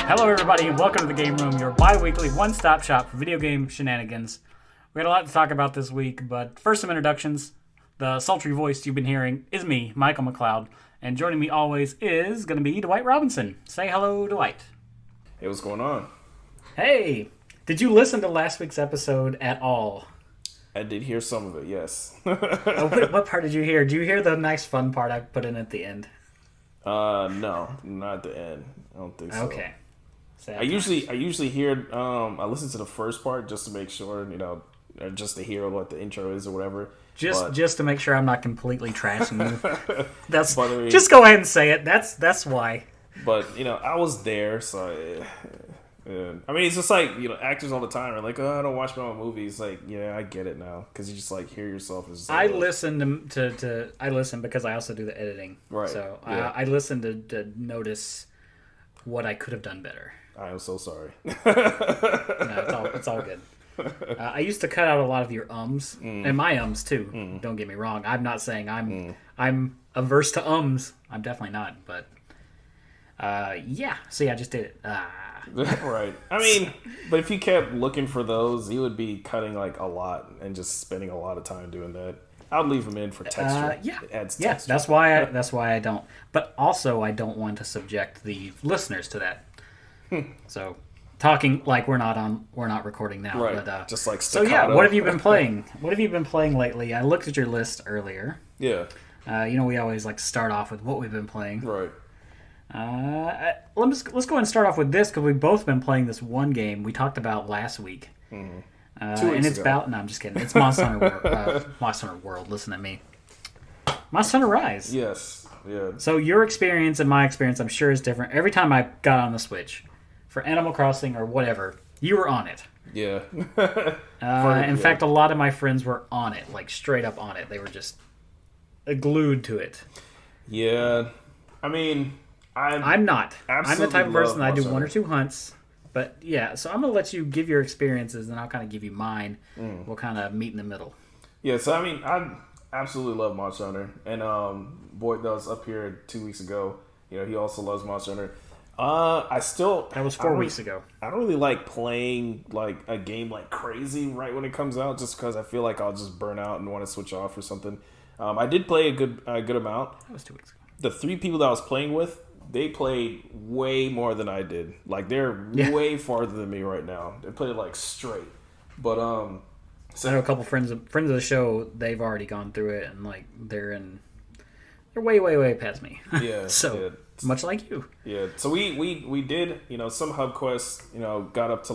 Hello everybody and welcome to the Game Room, your bi-weekly one-stop shop for video game shenanigans. We had a lot to talk about this week, but first some introductions. The sultry voice you've been hearing is me, Michael Macleod, and joining me always is going to be Dwight Robinson. Say hello, Dwight. Hey, what's going on? Hey, did you listen to last week's episode at all? I did hear some of it, yes. What part did you hear? Did you hear the nice fun part I put in at the end? No, not at the end. I don't think so. Okay. I usually hear, I listen to the first part just to make sure, or just to hear what the intro is or whatever. Just to make sure I'm not completely trashing you. Just go ahead and say it. That's why. But, I was there, so... I mean, it's just like, actors all the time are like, oh, I don't watch my own movies. Like, yeah, I get it now. Because you just, hear yourself. As I listen I listen because I also do the editing. Right. So yeah. I listen to notice what I could have done better. I am so sorry. No, it's all good. I used to cut out a lot of your ums and my ums too. Don't get me wrong. I'm not saying I'm averse to ums. I'm definitely not. But yeah. See, I just did it. Right. I mean, but if you kept looking for those, you would be cutting a lot and just spending a lot of time doing that. I'd leave them in for texture. Yeah. It adds yeah. texture. That's why I don't. But also, I don't want to subject the listeners to that. So, talking like we're not recording now. Right. But, just like staccato. So yeah, what have you been playing? What have you been playing lately? I looked at your list earlier. Yeah. We always like to start off with what we've been playing. Right. Let's go ahead and start off with this because we've both been playing this one game we talked about last week. 2 weeks and it's ago. about... No, I'm just kidding. It's Monster Hunter World. Listen to me. Monster Hunter Rise. Yes. Yeah. So your experience and my experience, I'm sure, is different. Every time I got on the Switch for Animal Crossing or whatever, you were on it. Yeah. In fact, a lot of my friends were on it, like straight up on it. They were just glued to it. Yeah. I mean, I'm not. I'm the type of person that I do Monster one or two hunts. But yeah, so I'm going to let you give your experiences, and I'll kind of give you mine. We'll kind of meet in the middle. Yeah, so I mean, I absolutely love Monster Hunter. And Boyd that was up here 2 weeks ago, he also loves Monster Hunter. That was 4 weeks ago. I don't really like playing a game like crazy right when it comes out, just because I feel like I'll just burn out and want to switch off or something. I did play a good amount. That was 2 weeks ago. The 3 people that I was playing with, they played way more than I did. They're way farther than me right now. They played straight. But so I know a couple friends of the show. They've already gone through it, and they're way past me. Yeah. So yeah. much like you. Yeah. So we did some hub quests. Got up to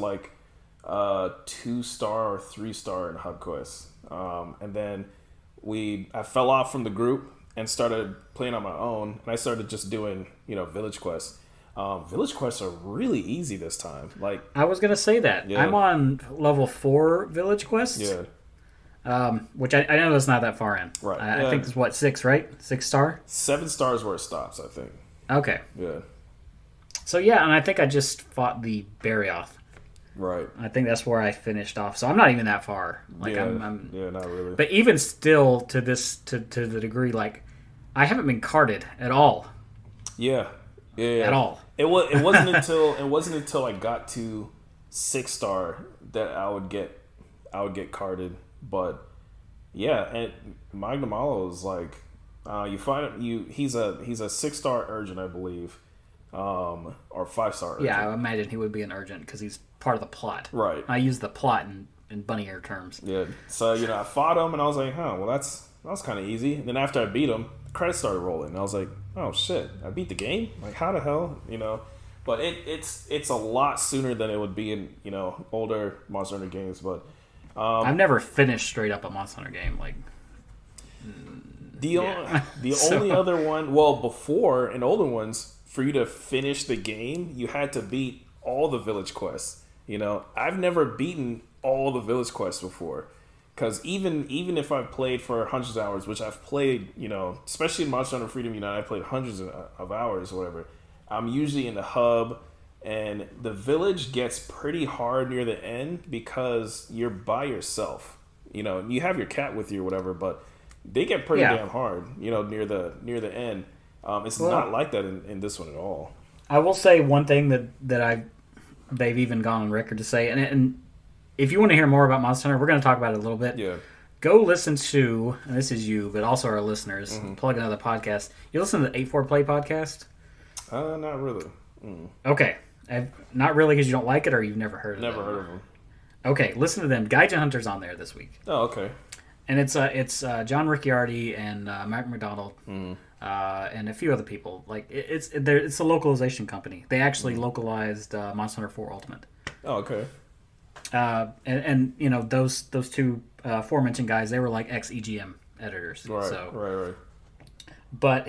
2-star or 3-star in hub quests. And then I fell off from the group and started playing on my own, and I started just doing, village quests. Village quests are really easy this time. I was gonna say that. Yeah. I'm on level 4 village quests. Yeah. Which I know that's not that far in. Right. I think it's 6, right? 6 star? 7 stars where it stops, I think. Okay. Yeah. So yeah, and I think I just fought the Barioth. Right. I think that's where I finished off. So I'm not even that far. I'm not really. But even still, to the degree, I haven't been carded at all. Yeah. At all. It wasn't until I got to 6-star that I would get carded. But yeah, and Magnamalo is you find he's a 6-star urgent, I believe. Or 5-star urgent. Yeah, I imagine he would be an urgent because he's part of the plot. Right. I use the plot in bunny ear terms. Yeah. So, I fought him and I was like, well, that was kind of easy. And then after I beat him, credits started rolling. And I was like, oh shit, I beat the game? How the hell? But it's a lot sooner than it would be in, older Monster Hunter games. But I've never finished straight up a Monster Hunter game. The only other one, before in older ones, for you to finish the game, you had to beat all the village quests. You know, I've never beaten all the village quests before. Because even if I've played for hundreds of hours, which I've played, you know, especially in Monster Hunter Freedom Unite, I played hundreds of hours or whatever. I'm usually in the hub, and the village gets pretty hard near the end because you're by yourself. You know, you have your cat with you or whatever, but they get pretty damn hard. You know, near the end. It's not like that in this one at all. I will say one thing that they've even gone on record to say, and if you want to hear more about Monster Hunter, we're going to talk about it a little bit. Yeah. Go listen to, and this is you, but also our listeners, plug another podcast. You listen to the 8-4 Play podcast? Not really. Okay. Not really because you don't like it or you've never heard of them? Never heard of them. Okay, listen to them. Gaijin Hunter's on there this week. Oh, okay. And it's John Ricciardi and Mike McDonald and a few other people. Like it's a localization company. They actually localized Monster Hunter 4 Ultimate. Oh, okay. And you know those two aforementioned guys, they were like ex-EGM editors. Right. But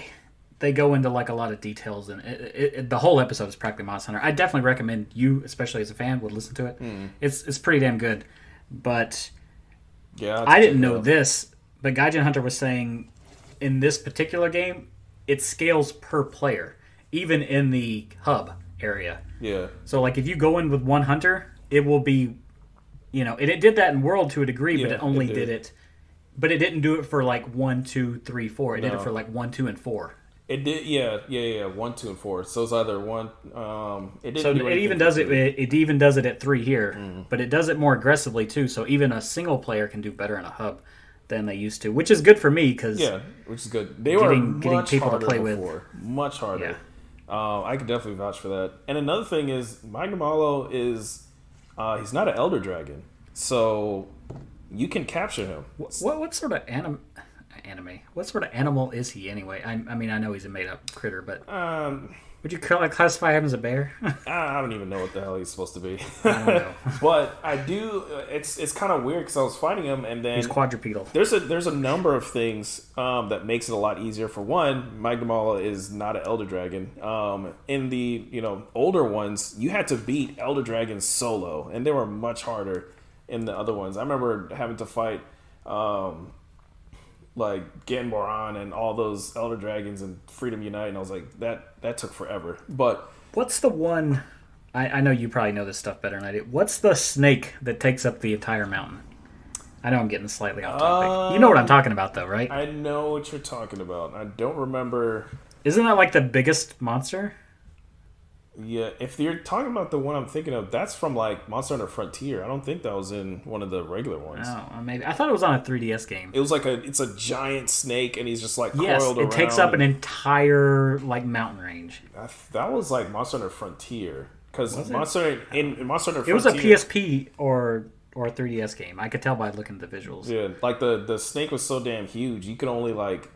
they go into like a lot of details, and the whole episode is practically Monster Hunter. I definitely recommend you, especially as a fan, would listen to it. It's pretty damn good. But yeah, I didn't know this, but Gaijin Hunter was saying in this particular game, it scales per player, even in the hub area. Yeah. So like if you go in with one hunter, it will be, you know, it did that in World to a degree, but it only did it. But it didn't do it for like 1, 2, 3, 4. It did it for like 1, 2, and 4. It did, yeah. 1, 2, and 4. So it's either one. It didn't. So do it even does it. It even does it at 3 here, but it does it more aggressively too. So even a single player can do better in a hub than they used to, which is good for me because which is good. They were getting people to play before. Much harder. Yeah. I could definitely vouch for that. And another thing is, Magnamalo is he's not an Elder Dragon, so you can capture him. What sort of anime? What sort of animal is he anyway? I mean, I know he's a made-up critter, but would you classify him as a bear? I don't even know what the hell he's supposed to be. I don't know. But I do. It's kind of weird because I was fighting him, and then he's quadrupedal. There's a number of things that makes it a lot easier. For one, Magnamalo is not an Elder Dragon. In the older ones, you had to beat Elder Dragons solo, and they were much harder in the other ones. I remember having to fight like Genboran and all those Elder Dragons and Freedom Unite, and I was like, that took forever. But what's the one? I know you probably know this stuff better than I do. What's the snake that takes up the entire mountain? I know I'm getting slightly off topic. You know what I'm talking about, though, right? I know what you're talking about. I don't remember. Isn't that like the biggest monster? Yeah, if you're talking about the one I'm thinking of, that's from like Monster Hunter Frontier. I don't think that was in one of the regular ones. Oh, maybe. I thought it was on a 3DS game. It was like it's a giant snake, and he's just like coiled around. It takes up an entire like mountain range. That was like Monster Hunter Frontier, because Monster Hunter Frontier, it was a PSP or a 3DS game. I could tell by looking at the visuals. Yeah, like the snake was so damn huge, you could only like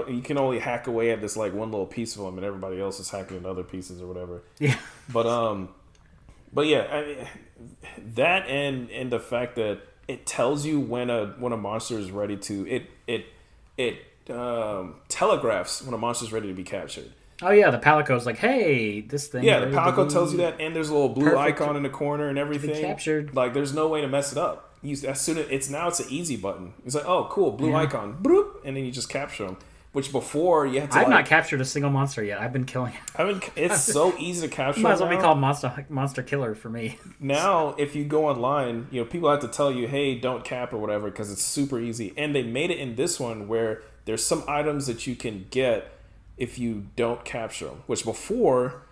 you can only hack away at this like one little piece of them, and everybody else is hacking at other pieces or whatever. Yeah. But yeah, I mean, that and the fact that it tells you when a monster is ready to it telegraphs when a monster is ready to be captured. Oh yeah, the Palico's like, hey, this thing. Yeah, the Palico tells you that, and there's a little blue icon in the corner and everything. Captured. Like, there's no way to mess it up. As soon as it's an easy button. It's like, oh, cool, blue icon, bloop, and then you just capture them. Which before you had to. I've not captured a single monster yet. I've been killing. It's so easy to capture. Might as well be called monster killer for me. Now, if you go online, people have to tell you, hey, don't cap or whatever, because it's super easy. And they made it in this one where there's some items that you can get if you don't capture them. Which before,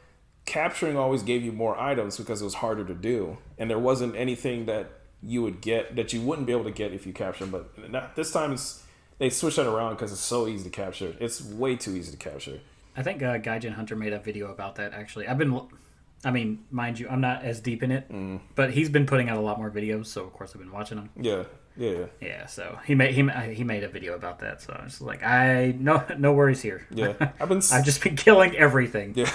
capturing always gave you more items because it was harder to do, and there wasn't anything that you would get that you wouldn't be able to get if you capture them. But this time they switched that around because it's so easy to capture. It's way too easy to capture. I think Gaijin Hunter made a video about that, actually. Mind you, I'm not as deep in it, but he's been putting out a lot more videos, so of course I've been watching them. Yeah. Yeah, so he made a video about that, so I was like, no worries here. Yeah. I've just been killing everything. Yeah.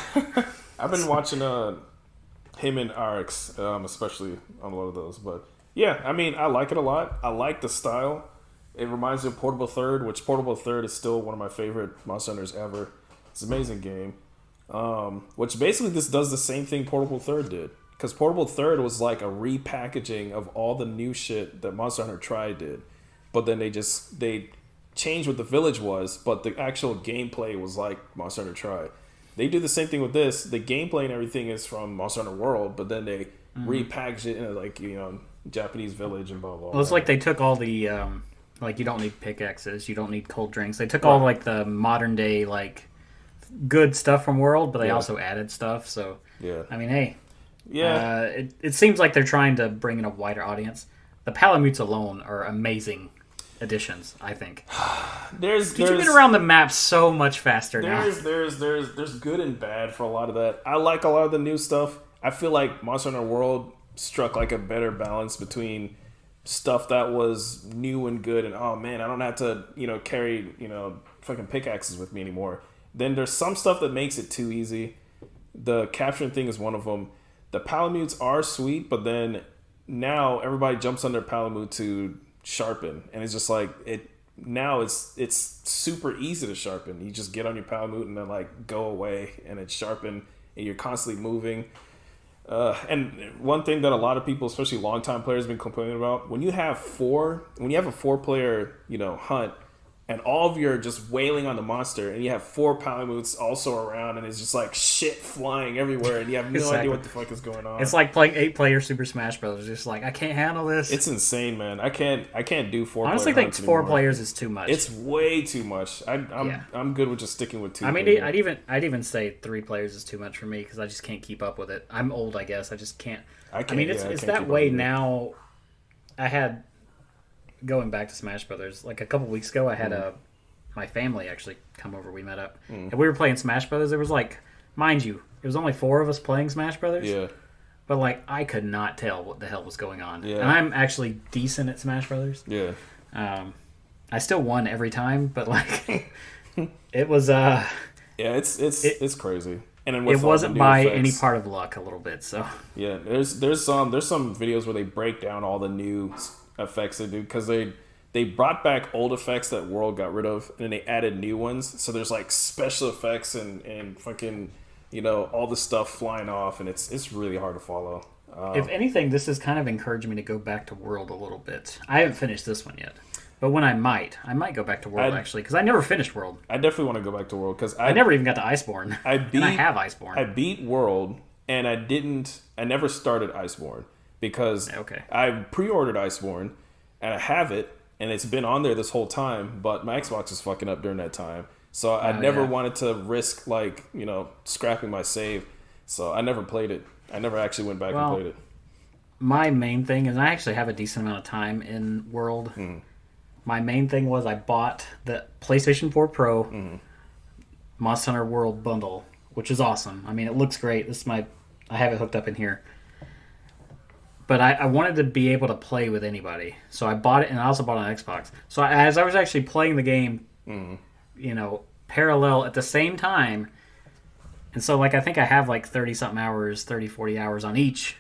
I've been watching him and RX, especially on a lot of those. But yeah, I mean, I like it a lot. I like the style. It reminds me of Portable Third, which Portable Third is still one of my favorite Monster Hunters ever. It's an amazing game. Which basically this does the same thing Portable Third did. Because Portable Third was like a repackaging of all the new shit that Monster Hunter Tri did. But then they changed what the village was, but the actual gameplay was like Monster Hunter Tri. They do the same thing with this. The gameplay and everything is from Monster Hunter World, but then they repackage it in like, Japanese village and blah, blah, blah. Well, it's like they took all the, like, you don't need pickaxes, you don't need cold drinks. They took all, like, the modern day, like, good stuff from World, but they also added stuff, so... Yeah. I mean, hey. Yeah. It seems like they're trying to bring in a wider audience. The Palamutes alone are amazing additions, I think. You've been around the map so much faster now. There's good and bad for a lot of that. I like a lot of the new stuff. I feel like Monster Hunter World struck like a better balance between stuff that was new and good and, oh man, I don't have to, carry, fucking pickaxes with me anymore. Then there's some stuff that makes it too easy. The capturing thing is one of them. The Palamutes are sweet, but then now everybody jumps on their Palamute to sharpen, and it's just like it's super easy to sharpen. You just get on your Palamute and then like go away, and it's sharpened, and you're constantly moving. And one thing that a lot of people, especially longtime players, have been complaining about, when you have a 4-player, hunt, and all of you are just wailing on the monster, and you have 4 Palamutes also around, and it's just like shit flying everywhere, and you have no idea what the fuck is going on. It's like playing 8-player Super Smash Bros. Just like, I can't handle this. It's insane, man. I can't do 4. I honestly think 4 players is too much. It's way too much. I'm good with just sticking with 2. I mean, I'd even say 3 players is too much for me because I just can't keep up with it. I'm old, I guess. I just can't. I mean, it's that way now. I had. Going back to Smash Brothers, like a couple weeks ago, I had my family actually come over. We met up, and we were playing Smash Brothers. There was like, mind you, it was only 4 of us playing Smash Brothers. Yeah. But like, I could not tell what the hell was going on. Yeah. And I'm actually decent at Smash Brothers. Yeah. I still won every time, but like, it was Yeah, it's crazy. And then it wasn't by any part of luck a little bit. So yeah, there's some videos where they break down all the new effects they do, because they brought back old effects that World got rid of, and then they added new ones. So there's like special effects and fucking all the stuff flying off, and it's really hard to follow. If anything, this has kind of encouraged me to go back to World a little bit. I haven't finished this one yet, but when I might go back to World actually, because I never finished World. I definitely want to go back to World because I never even got to Iceborne. And I have Iceborne. I beat World, and I never started Iceborne. Because I pre-ordered Iceborne, and I have it, and it's been on there this whole time, but my Xbox was fucking up during that time. So I never wanted to risk, like, scrapping my save. So I never played it. I never actually went back and played it. My main thing is I actually have a decent amount of time in World. My main thing was I bought the PlayStation 4 Pro Monster Hunter World bundle, which is awesome. I mean, it looks great. I have it hooked up in here. But I wanted to be able to play with anybody. So I bought it, and I also bought it on Xbox. So as I was actually playing the game, parallel at the same time, and so like I think I have like 30-something hours, 30, 40 hours on each.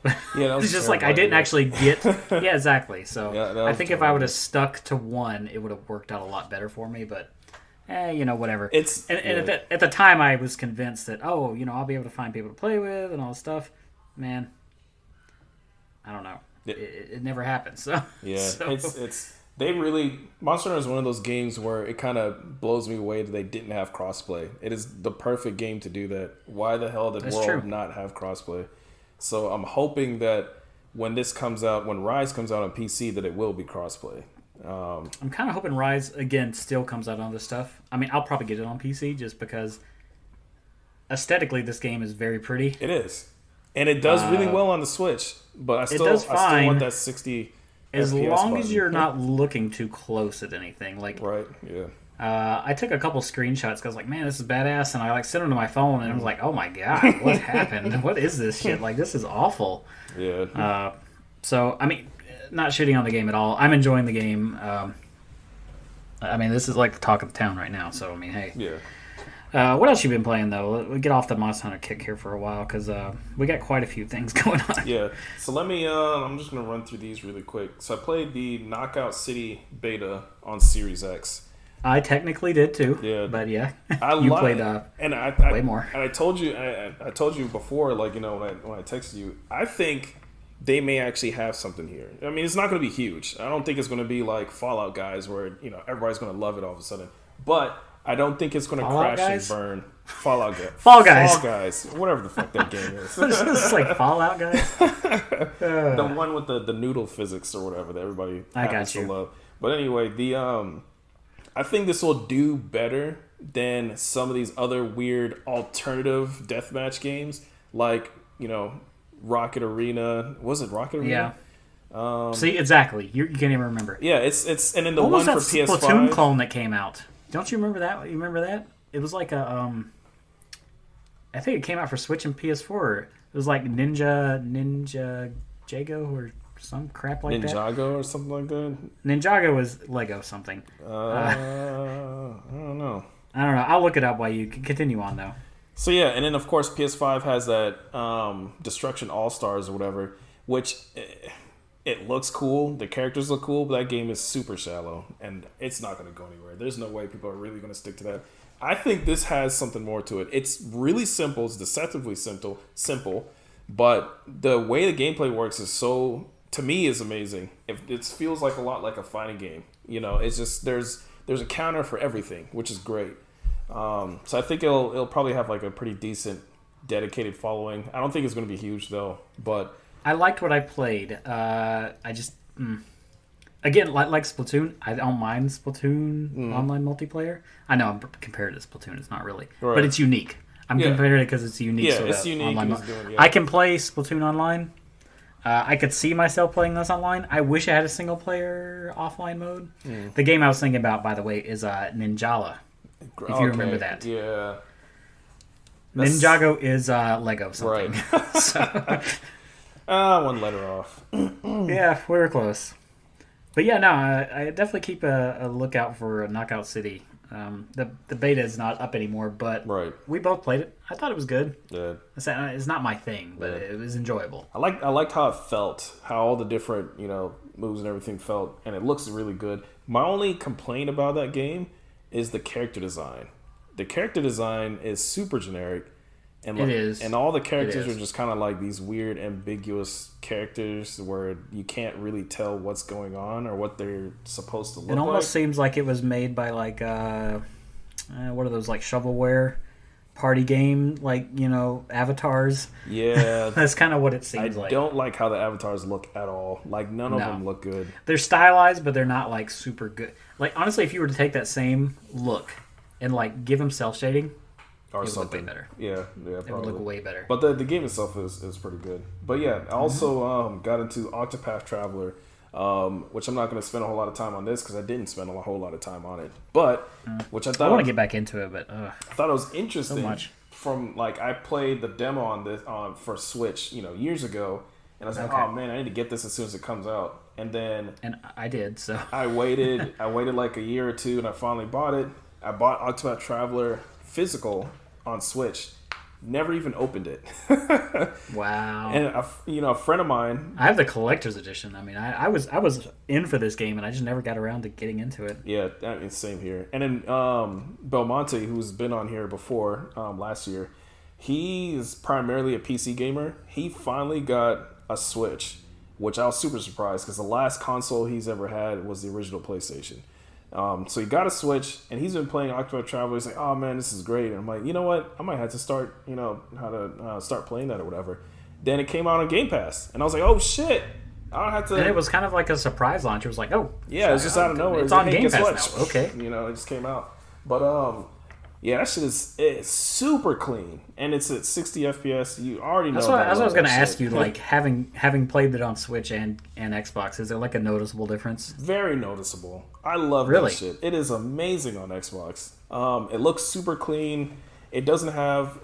Yeah, it's just like I didn't actually get... Yeah, exactly. So I think if I would have stuck to one, it would have worked out a lot better for me, but... whatever. At the time, I was convinced that, I'll be able to find people to play with and all this stuff. Man... I don't know. It never happens. So yeah, they really Monster Hunter is one of those games where it kind of blows me away that they didn't have crossplay. It is the perfect game to do that. Why the hell did World not have crossplay? So I'm hoping that when Rise comes out on PC, that it will be crossplay. I'm kind of hoping Rise again still comes out on this stuff. I mean, I'll probably get it on PC just because aesthetically this game is very pretty. It is. And it does really well on the Switch, but I still want that 60 as FPS long button. as you're not looking too close at anything. Like, right, yeah. I took a couple screenshots because I was like, man, this is badass, and I like sent them to my phone, and I was like, oh my god, what happened? What is this shit? Like, this is awful. Yeah. So I mean, not shitting on the game at all. I'm enjoying the game. I mean, this is like the talk of the town right now. So I mean, hey. Yeah. What else you been playing, though? We'll get off the Monster Hunter kick here for a while, because we got quite a few things going on. Yeah. So let me, I'm just going to run through these really quick. So I played the Knockout City beta on Series X. I technically did too. Yeah. But yeah, I you played way more. And I told you before, like, when I texted you, I think they may actually have something here. I mean, it's not going to be huge. I don't think it's going to be like Fallout Guys where everybody's going to love it all of a sudden. But I don't think it's going to crash Guys? and burn. Fallout Guys. Fall Guys. Fall Guys. Whatever the fuck that game is. It's like Fallout Guys. The one with the noodle physics or whatever that everybody happens to love. But anyway, I think this will do better than some of these other weird alternative deathmatch games, like Rocket Arena. Was it Rocket Arena? Yeah. See, exactly. You can't even remember. Yeah, it's and then the what one was for that PS5. Splatoon clone that came out? Don't you remember that? You remember that? It was like a I think it came out for Switch and PS4. It was like Ninja Jago or some crap like that. Ninjago or something like that. Ninjago was Lego something. I don't know. I'll look it up while you continue on though. So yeah, and then of course PS5 has that Destruction All Stars or whatever, which it looks cool. The characters look cool, but that game is super shallow, and it's not going to go anywhere. There's no way people are really going to stick to that. I think this has something more to it. It's really simple. It's deceptively simple, but the way the gameplay works is to me, is amazing. It feels like a lot like a fighting game. It's just there's a counter for everything, which is great. So I think it'll probably have like a pretty decent dedicated following. I don't think it's going to be huge though, but I liked what I played. I just again like Splatoon. I don't mind Splatoon online multiplayer. I know I'm compared to Splatoon. It's not really, but it's unique. I'm comparing it because it's unique. Yeah, it's unique. Online I can play Splatoon online. I could see myself playing this online. I wish I had a single player offline mode. The game I was thinking about, by the way, is Ninjala. If you remember that. Yeah. Ninjago is Lego something. Right. One letter off. Yeah, we were close. But yeah, no, I definitely keep a lookout for Knockout City. The beta is not up anymore, but we both played it. I thought it was good. Yeah. It's not my thing, but it was enjoyable. I liked how it felt, how all the different moves and everything felt, and it looks really good. My only complaint about that game is the character design. The character design is super generic. And it is. And all the characters are just kind of like these weird, ambiguous characters where you can't really tell what's going on or what they're supposed to look like. It almost seems like it was made by like, what are those, like shovelware party game, like, avatars. Yeah. That's kind of what it seems like. I don't like how the avatars look at all. Like, none of them look good. They're stylized, but they're not like super good. Like, honestly, if you were to take that same look and like give them cell shading, or it would something. Look way better. Yeah, probably. It would look way better. But the game itself is pretty good. But yeah, I also got into Octopath Traveler, which I'm not going to spend a whole lot of time on this because I didn't spend a whole lot of time on it. But which I thought I want to get back into it, but I thought it was interesting. So much. From like I played the demo on this for Switch, years ago, and I was like, oh man, I need to get this as soon as it comes out. And I did. So I waited like a year or two, and I finally bought it. I bought Octopath Traveler physical on Switch. Never even opened it. Wow. And a friend of mine. I have the collector's edition. I mean, I was in for this game, and I just never got around to getting into it. Yeah, I mean, same here. And then Belmonte, who's been on here before last year, he is primarily a PC gamer. He finally got a Switch, which I was super surprised because the last console he's ever had was the original PlayStation. So he got a Switch, and he's been playing Octopath Traveler. He's like, oh man, this is great. And I'm like, you know what? I might have to start, how to start playing that or whatever. Then it came out on Game Pass, and I was like, oh shit. I don't have to. And it was kind of like a surprise launch. It was like, oh. Yeah, it was just out of nowhere. It's on hey, Game Pass what? now. Okay. It just came out. But, yeah, that shit it's super clean, and it's at 60 FPS. You already know. That's what I was going to ask you. Like having played it on Switch and Xbox, is there like a noticeable difference? Very noticeable. I love that shit. It is amazing on Xbox. It looks super clean. It doesn't have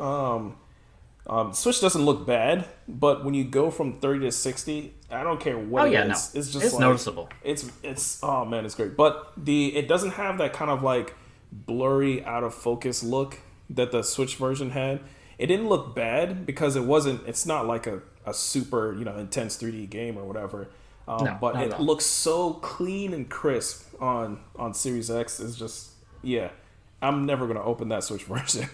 Switch doesn't look bad, but when you go from 30 to 60, I don't care what it is. No. It's just noticeable. It's oh man, it's great. But it doesn't have that kind of like blurry, out of focus look that the Switch version had. It didn't look bad because it's not like a super intense 3D game or whatever. But it looks so clean and crisp on Series X. It's just yeah, I'm never gonna open that Switch version.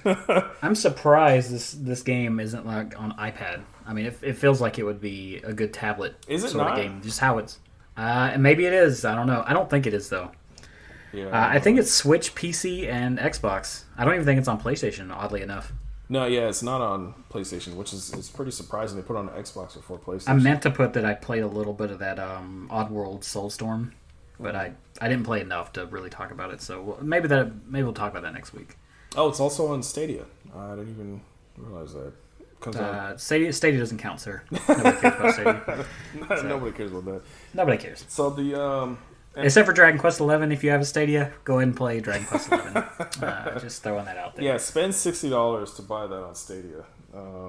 I'm surprised this game isn't like on iPad. I mean, it feels like it would be a good tablet Is it sort not? of game. Just how it's. And maybe it is. I don't know. I don't think it is though. Yeah, I think it's Switch, PC, and Xbox. I don't even think it's on PlayStation. Oddly enough. no, yeah, it's not on PlayStation, which is it's pretty surprising. They put it on Xbox before PlayStation. I meant to put that I played a little bit of that Oddworld Soulstorm, but I didn't play enough to really talk about it. So maybe we'll talk about that next week. Oh, it's also on Stadia. I didn't even realize that. Stadia doesn't count, sir. Nobody cares about Stadia. Nobody cares about that. Nobody cares. So the Except for Dragon Quest XI, if you have a Stadia, go ahead and play Dragon Quest XI. Just throwing that out there. yeah, spend $60 to buy that on Stadia.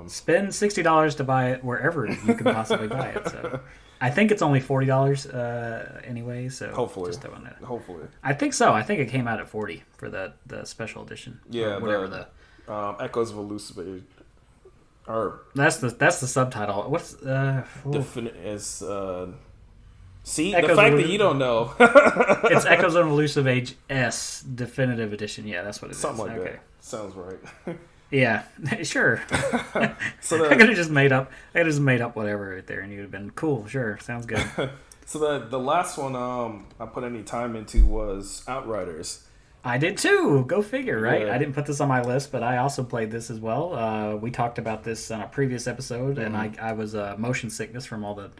Spend $60 to buy it wherever you can possibly buy it. So I think it's only $40 anyway. So Hopefully, just throwing that. hopefully, I think so. I think it came out at $40 for the special edition. yeah. Or whatever Echoes of Elusive Age, or that's the subtitle. What's is see Echoes the fact of that you don't know it's Echoes of Elusive Age S Definitive Edition. Yeah, that's what it is. something like okay. that sounds right. Yeah, sure. So I could have just made up. Whatever right there, and you'd have been cool. Sure, sounds good. So the last one I put any time into was Outriders. I did too. Go figure, right? Yeah. I didn't put this on my list, but I also played this as well. We talked about this on a previous episode, and I was motion sickness from all the.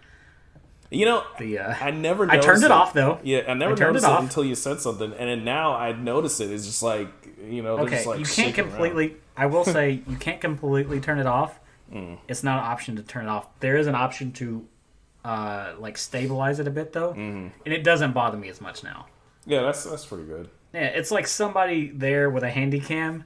You know, I never. Noticed turned it off though. Yeah, I never turned noticed it it off until you said something, and then now I notice it. It's just like they're Okay, just like you can't shaking completely. around. I will say you can't completely turn it off. It's not an option to turn it off. There is an option to like stabilize it a bit though, and it doesn't bother me as much now. Yeah, that's pretty good. Yeah, it's like somebody there with a handy cam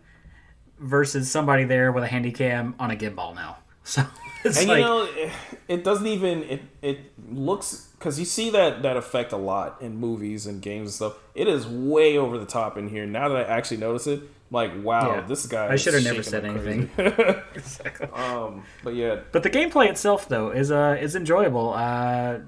versus somebody there with a handy cam on a gimbal now. So it's And like, it doesn't even it looks because you see that effect a lot in movies and games and stuff. It is way over the top in here. Now that I actually notice it, I'm like wow, Yeah. this guy. I should have never shaking said like anything. crazy. Exactly. But yeah, But the gameplay itself, though, is enjoyable. I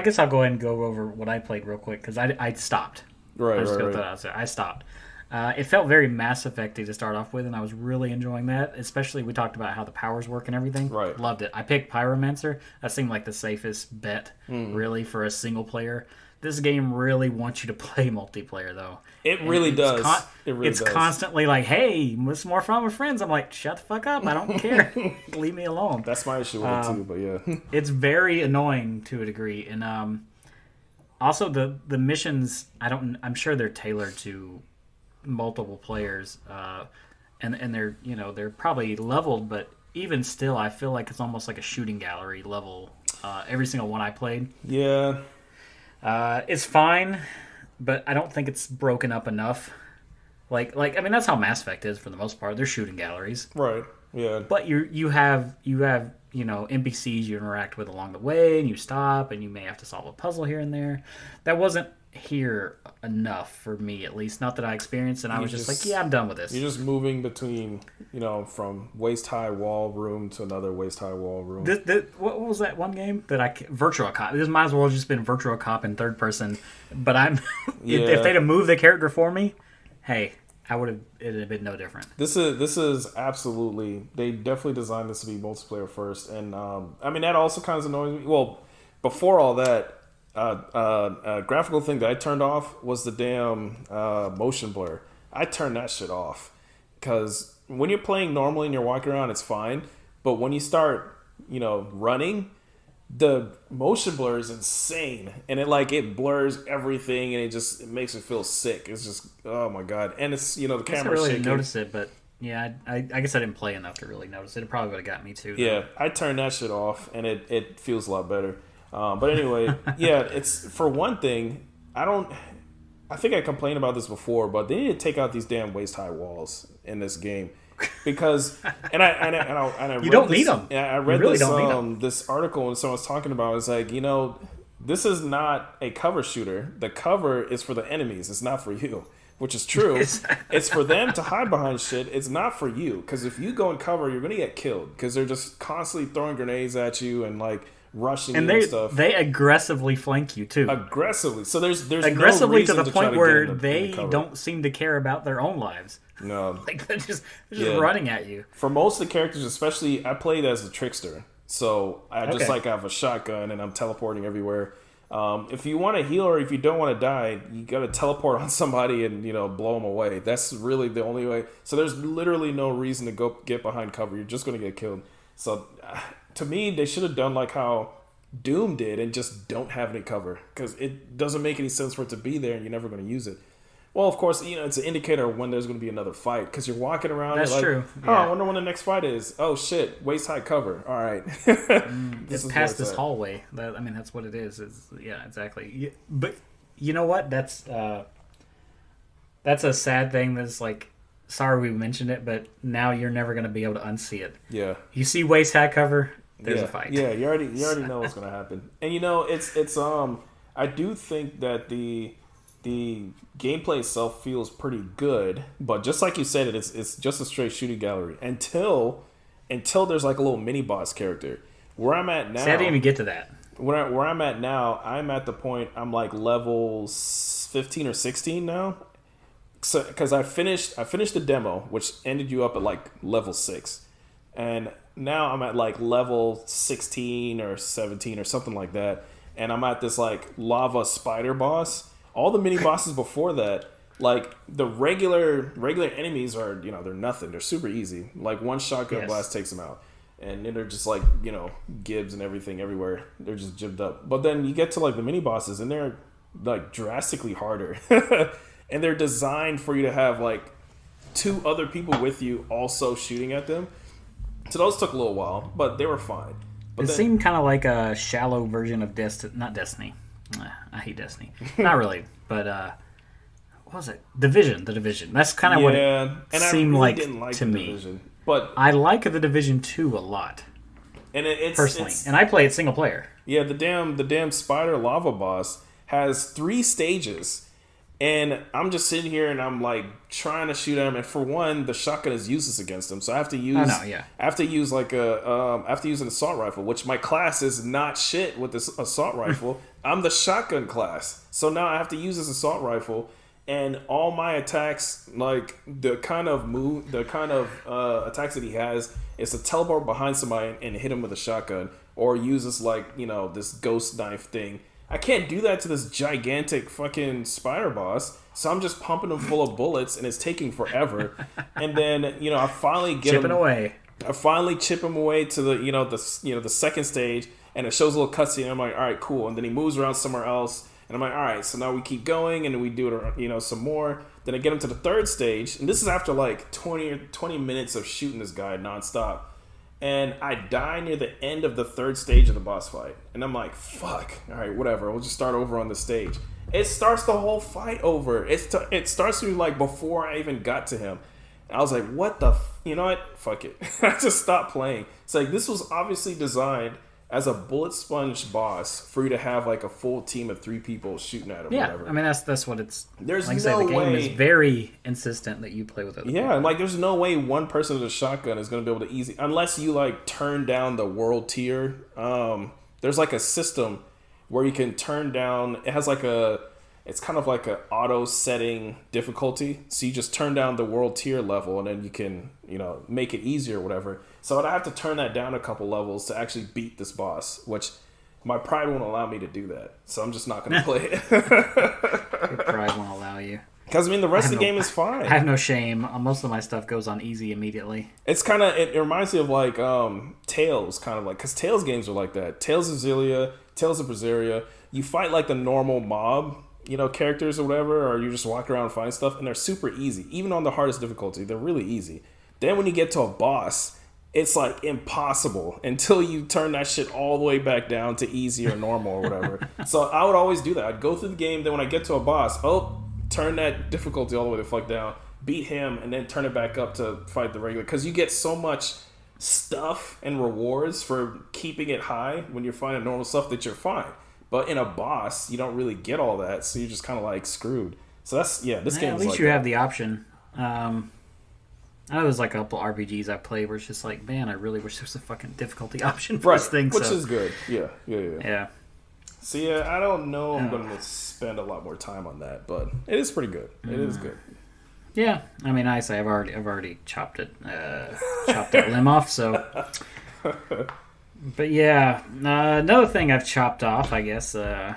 guess I'll go ahead and go over what I played real quick because I stopped. right, I just right, got right. that out there. I stopped. It felt very Mass Effect-y to start off with, and I was really enjoying that. Especially we talked about how the powers work and everything. Right. Loved it. I picked Pyromancer. That seemed like the safest bet, really, for a single player. This game really wants you to play multiplayer, though. It really does. It really it's does. constantly like, hey, it's more fun with friends. I'm like, shut the fuck up. I don't care. Leave me alone. That's my issue with it too. But yeah, It's very annoying to a degree. And also the missions, I'm sure they're tailored to multiple players. And they're, they're probably leveled, but even still, I feel like it's almost like a shooting gallery level. Every single one I played. yeah. It's fine, but I don't think it's broken up enough. Like I mean, that's how Mass Effect is for the most part. They're shooting galleries, Right. Yeah. but you have NPCs you interact with along the way, and you stop, and you may have to solve a puzzle here and there. That wasn't here enough for me, at least. Not that I experienced, and I was just like, yeah, I'm done with this. You're just moving between, from waist-high wall room to another waist-high wall room. What was that one game that Virtua Cop? This might as well have just been Virtua Cop in third person. But if they'd have moved the character for me, hey, it'd have been no different. This is absolutely. They definitely designed this to be multiplayer first, and I mean that also kind of annoys me. Well, before all that, graphical thing that I turned off was the damn motion blur. I turned that shit off because when you're playing normally and you're walking around, it's fine. But when you start, running, the motion blur is insane, and it blurs everything, and it makes it feel sick. It's just oh my god, and it's the I guess I camera really shaking. didn't notice it, but yeah, I guess I didn't play enough to really notice it. It probably would have got me too. Yeah, I turned that shit off, and it feels a lot better. But anyway, yeah, it's for one thing. I think I complained about this before, but they need to take out these damn waist high walls in this game because and I You don't need them. I read really this don't need them. this article and someone was talking about it's like this is not a cover shooter. The cover is for the enemies. It's not for you. which is true. It's for them to hide behind shit. It's not for you, because if you go in cover, you're gonna get killed because they're just constantly throwing grenades at you and like rushing you and stuff. They aggressively flank you too. Aggressively. So there's aggressively no reason to the point where they in the don't seem to care about their own lives. No, like they're just running at you. For most of the characters, especially, I played as a trickster, so I just like have a shotgun and I'm teleporting everywhere. If you want to heal or if you don't want to die, you got to teleport on somebody and blow them away. That's really the only way. So there's literally no reason to go get behind cover. You're just going to get killed. So to me, they should have done like how Doom did and just don't have any cover, because it doesn't make any sense for it to be there and you're never going to use it. Well, of course, it's an indicator of when there's going to be another fight, because you're walking around. That's like, true. Oh, I wonder when the next fight is. Oh shit, waist high cover. All right, it's past this hallway. That's what it is. Yeah, exactly. But you know what? That's a sad thing. That's like, sorry we mentioned it, but now you're never going to be able to unsee it. Yeah. You see waist high cover, there's a fight. Yeah, you already know what's going to happen. And it's I do think that the gameplay itself feels pretty good, but just like you said, it's just a straight shooting gallery until there's like a little mini boss character. Where I'm at now, see, I didn't even get to that. Where I'm at now, I'm at the point I'm like level 15 or 16 now. So because I finished the demo, which ended you up at like level 6, and now I'm at like level 16 or 17 or something like that, and I'm at this like lava spider boss. All the mini bosses before that, like the regular enemies are, they're nothing. They're super easy. Like one shotgun blast takes them out. And then they're just like, gibs and everything everywhere. They're just jibbed up. But then you get to like the mini bosses and they're like drastically harder. And they're designed for you to have like 2 other people with you also shooting at them. So those took a little while, but they were fine. But it seemed kind of like a shallow version of not Destiny. I hate Destiny. Not really, but what was it? Division. The Division. That's kind of what it seemed like to me. Division, but I like the Division 2 a lot. And it's personally, and I play it single player. Yeah, the damn spider lava boss has 3 stages, and I'm just sitting here and I'm like trying to shoot at him. And for one, the shotgun is useless against him, so I have to use. I have to use like I have to use an assault rifle, which my class is not shit with this assault rifle. I'm the shotgun class, so now I have to use this assault rifle, and all my attacks, like the kind of attacks that he has, is to teleport behind somebody and hit him with a shotgun, or use this like this ghost knife thing. I can't do that to this gigantic fucking spider boss, so I'm just pumping him full of bullets, and it's taking forever. And then I finally get chipping away. I finally chip him away to the second stage, and it shows a little cutscene. And I'm like, all right, cool. And then he moves around somewhere else, and I'm like, all right, so now we keep going, and then we do it, some more. Then I get him to the 3rd stage, and this is after like 20 minutes of shooting this guy nonstop. And I die near the end of the 3rd stage of the boss fight. And I'm like, fuck. All right, whatever. We'll just start over on the stage. It starts the whole fight over. It starts me like before I even got to him. And I was like, what the... You know what? Fuck it. I just stopped playing. It's like, this was obviously designed as a bullet sponge boss for you to have like a full team of 3 people shooting at him. Yeah, whatever. That's what it's. There's like no I say, the game way. is very insistent that you play with other people. Yeah, like there's no way one person with a shotgun is going to be able to easy, unless you like turn down the world tier. There's like a system where you can turn down. It has like it's kind of like a auto setting difficulty. So you just turn down the world tier level, and then you can make it easier or whatever. So I'd have to turn that down a couple levels to actually beat this boss, which my pride won't allow me to do that. So I'm just not going to play it. Your pride won't allow you. Because the rest of the game is fine. I have no shame. Most of my stuff goes on easy immediately. It's kind of, it reminds me of like Tales, kind of like, because Tales games are like that. Tales of Xillia, Tales of Berseria. You fight like the normal mob, characters or whatever, or you just walk around and find stuff, and they're super easy. Even on the hardest difficulty, they're really easy. Then when you get to a boss, it's like impossible until you turn that shit all the way back down to easy or normal or whatever. So I would always do that. I'd go through the game, then when I get to a boss, turn that difficulty all the way the fuck down, beat him, and then turn it back up to fight the regular. Because you get so much stuff and rewards for keeping it high when you're fighting normal stuff that you're fine. But in a boss, you don't really get all that, so you're just kind of like screwed. So that's this game. At is least like you that. have the option. I know there's like a couple RPGs I play where it's just like, man, I really wish there was a fucking difficulty option for this thing. Which is good. Yeah. So I don't know. I'm going to spend a lot more time on that, but it is pretty good. It is good. Yeah, I mean, I say I've already chopped that limb off. So, but yeah, another thing I've chopped off, I guess. I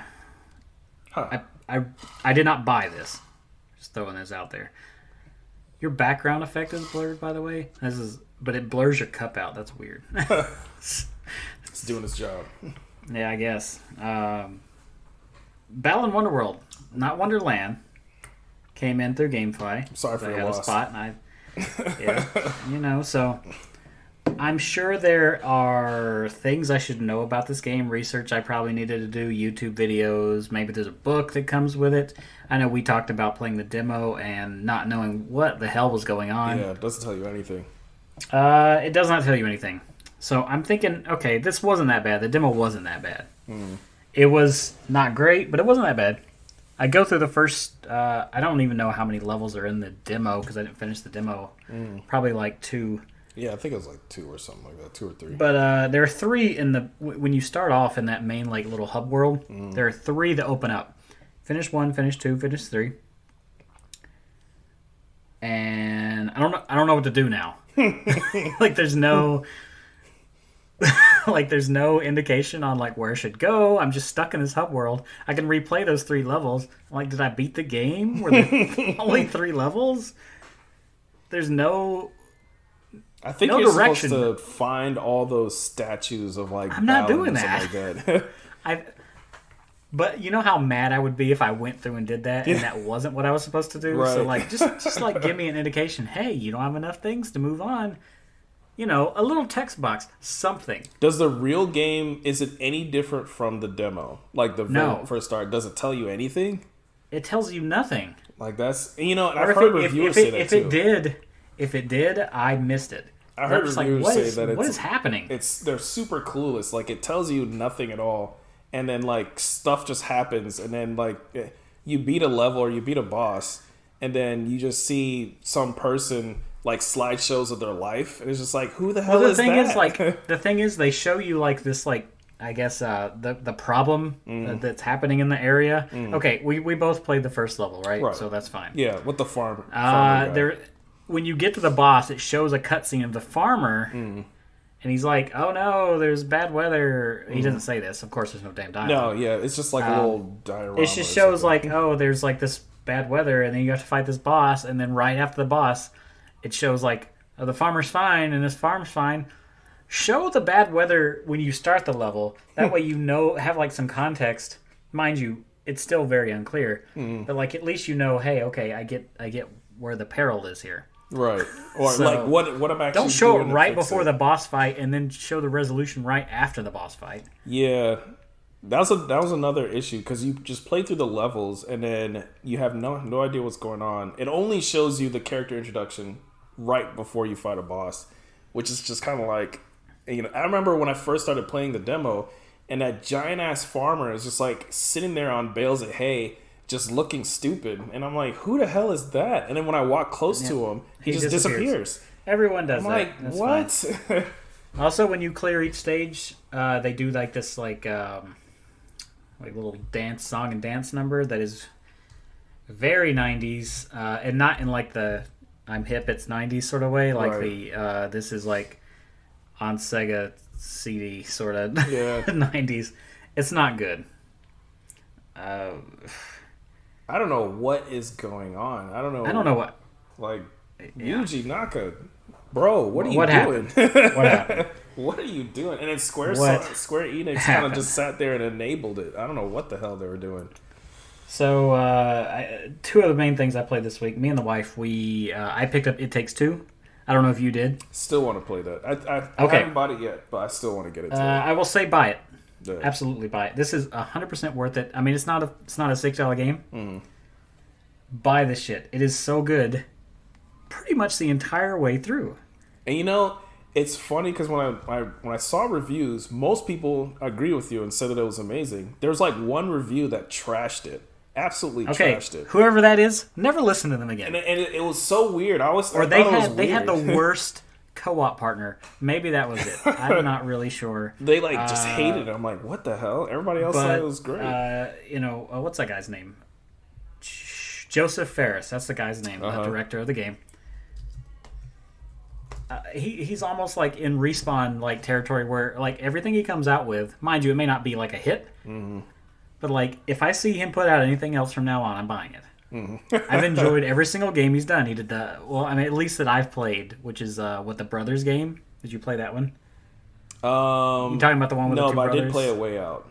did not buy this. Just throwing this out there. Your background effect is blurred, by the way. But it blurs your cup out. That's weird. It's doing its job. Yeah, I guess. Battle in Wonderworld, not Wonderland, came in through GameFly. I'm sorry for your I had loss. a spot, and so I'm sure there are things I should know about this game, research I probably needed to do, YouTube videos, maybe there's a book that comes with it. I know we talked about playing the demo and not knowing what the hell was going on. Yeah, it doesn't tell you anything. It does not tell you anything. So I'm thinking, okay, this wasn't that bad. The demo wasn't that bad. It was not great, but it wasn't that bad. I go through the first, I don't even know how many levels are in the demo because I didn't finish the demo. Probably like 2. Yeah, I think it was like 2 or something like that, 2 or 3. But there are 3 in the when you start off in that main like little hub world. There are 3 that open up. Finish 1, finish 2, finish 3, and I don't know what to do now. Like there's no there's no indication on like where I should go. I'm just stuck in this hub world. I can replay those 3 levels. Like, did I beat the game? Were there only 3 levels? There's no. I think no you're direction. supposed to find all those statues of like. I'm not doing and that. stuff like that. But you know how mad I would be if I went through and did that and that wasn't what I was supposed to do? Right. So like just like give me an indication, hey, you don't have enough things to move on. You know, a little text box, something. Does the real game, is it any different from the demo? Like the first start, does it tell you anything? It tells you nothing. Like that's, and I've Or heard reviewers say that too. If it did, I missed it. I heard reviewers say that what is happening? They're super clueless. Like it tells you nothing at all. And then like stuff just happens, and then like you beat a level or you beat a boss, and then you just see some person like slideshows of their life, and it's just like, who the hell is that? The thing is, they show you like this, like I guess the problem that's happening in the area. Okay, we both played the first level, right? So that's fine. Yeah, with the farmer there, when you get to the boss, it shows a cutscene of the farmer. And he's like, oh no, there's bad weather. He doesn't say this. Of course, there's no damn dialogue. No, yeah, it's just like a little diorama. It just shows like, oh, there's like this bad weather, and then you have to fight this boss, and then right after the boss, it shows like, oh, the farmer's fine, and this farm's fine. Show the bad weather when you start the level. That way you know, have like some context. Mind you, it's still very unclear. But like at least you know, hey, okay, I get where the peril is here. Right. Or so, like what I'm actually don't show doing it right before the boss fight and then show the resolution right after the boss fight. Yeah. That was another issue because you just play through the levels and then you have no idea what's going on. It only shows you the character introduction right before you fight a boss, which is just kind of like, I remember when I first started playing the demo and that giant ass farmer is just like sitting there on bales of hay just looking stupid, and I'm like, who the hell is that? And then when I walk close to him, he just disappears. Everyone does I'm that. like, that's what? Also, when you clear each stage, they do like this like little song and dance number that is very 90s, and not in like the I'm hip, it's 90s sort of way. Like the this is like on Sega CD sort of 90s. It's not good. I don't know what is going on. I don't know what. Like, Yuji Naka, bro, what are you doing? What happened? What are you doing? And then Square Enix kind of just sat there and enabled it. I don't know what the hell they were doing. So, 2 of the main things I played this week, me and the wife, I picked up It Takes Two. I don't know if you did. Still want to play that. I haven't bought it yet, but I still want to get it. I will say buy it. Yeah. Absolutely buy it. This is 100% worth it. I mean, it's not a $6 game. Buy this shit. It is so good, pretty much the entire way through. And it's funny because when I saw reviews, most people agree with you and said that it was amazing. There's like one review that trashed it, absolutely Okay, trashed it. whoever that is, never listen to them again. And it was so weird. They had the worst co-op partner. Maybe that was it. I'm not really sure. They just hated it. I'm like, what the hell? Everybody else said it was great. What's that guy's name? Joseph Ferris. That's the guy's name, the director of the game. He's almost like in Respawn like territory where like everything he comes out with, mind you, it may not be like a hit, but like if I see him put out anything else from now on, I'm buying it. I've enjoyed every single game he's done. He did at least that I've played, which is the Brothers game. Did you play that one? You talking about the one with the two brothers? No, but I did play A Way Out.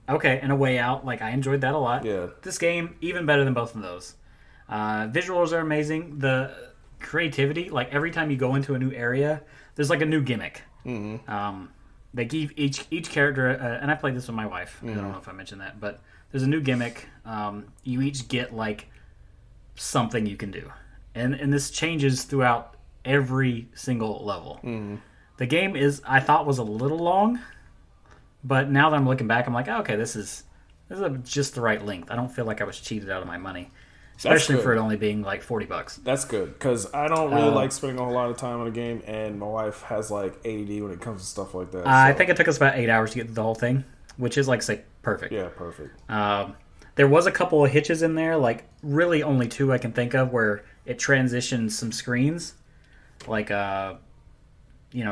Okay, and A Way Out, like I enjoyed that a lot. Yeah. This game, even better than both of those. Visuals are amazing. The creativity, like every time you go into a new area, there's like a new gimmick. They give each character, and I played this with my wife. I don't know if I mentioned that, but there's a new gimmick. You each get like something you can do, and this changes throughout every single level. The game I thought was a little long, but now that I'm looking back, I'm like, oh, okay, this is just the right length. I don't feel like I was cheated out of my money. Especially for it only being like $40. That's good, because I don't really like spending a whole lot of time on a game, and my wife has like ADD when it comes to stuff like that. So. I think it took us about 8 hours to get through the whole thing, which is like perfect. Yeah, perfect. There was a couple of hitches in there, like really only two I can think of, where it transitioned some screens, like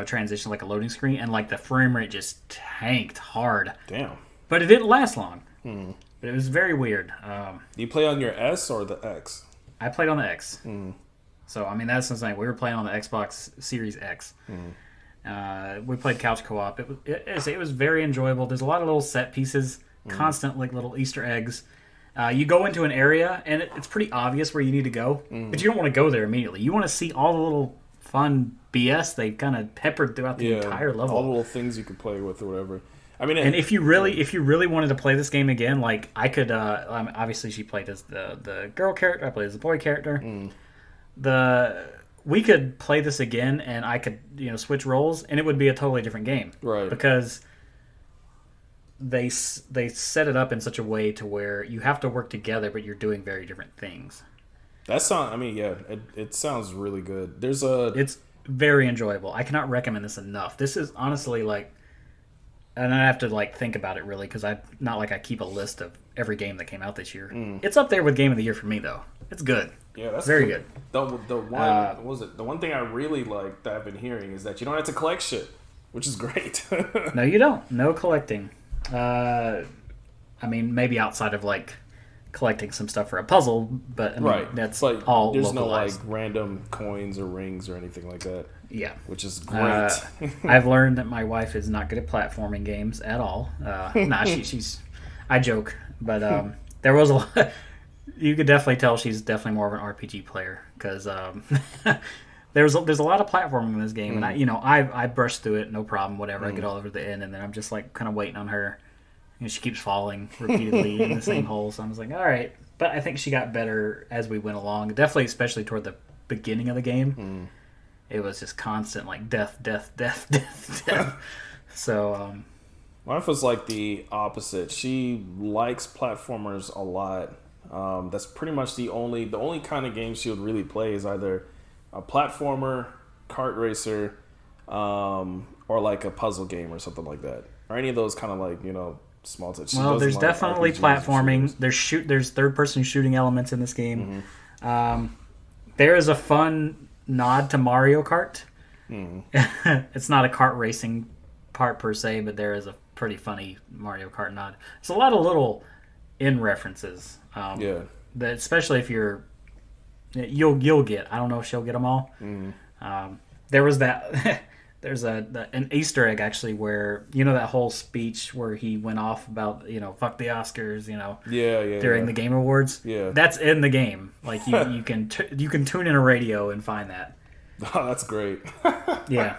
transition like a loading screen, and like the frame rate just tanked hard. Damn. But it didn't last long. But it was very weird. Do you play on your S or the X? I played on the X. So, I mean, that's something. We were playing on the Xbox Series X. We played couch co-op. It was very enjoyable. There's a lot of little set pieces, constant like little Easter eggs. You go into an area, and it's pretty obvious where you need to go, but you don't want to go there immediately. You want to see all the little fun BS they kind of peppered throughout the entire level. All the little things you could play with or whatever. I mean, and if you really wanted to play this game again, like I could, obviously she played as the girl character, I played as the boy character. We could play this again, and I could switch roles, and it would be a totally different game, right? Because they set it up in such a way to where you have to work together, but you're doing very different things. It sounds really good. It's very enjoyable. I cannot recommend this enough. This is honestly like. And I have to like think about it really, because I keep a list of every game that came out this year. It's up there with Game of the Year for me though. It's good. Yeah, that's very good. The one thing I really like that I've been hearing is that you don't have to collect shit, which is great. No, you don't. No collecting. I mean, maybe outside of like collecting some stuff for a puzzle, but I mean, that's all there's localized. No like random coins or rings or anything like that. Yeah, which is great. I've learned that my wife is not good at platforming games at all. She's. I joke, but there was a lot. You could definitely tell she's definitely more of an RPG player, because there's a lot of platforming in this game, and I brushed through it, no problem, whatever. I get all over the end, and then I'm just like kind of waiting on her. She keeps falling repeatedly in the same hole, so I was like, all right. But I think she got better as we went along. Definitely, especially toward the beginning of the game. It was just constant, like, death. So, my wife was like the opposite. She likes platformers a lot. That's pretty much the only kind of game she would really play is either a platformer, kart racer, or like a puzzle game or something like that. Or any of those kind of like, small touch. Well, there's definitely platforming. There's third-person shooting elements in this game. There is a fun nod to Mario Kart. It's not a kart racing part per se, but there is a pretty funny Mario Kart nod. There's a lot of little in references. That especially if you'll get. I don't know if she'll get them all. There was that. There's an Easter egg actually where that whole speech where he went off about fuck the Oscars during the Game Awards. Yeah, that's in the game. Like you can tune in a radio and find that. Oh, that's great. Yeah,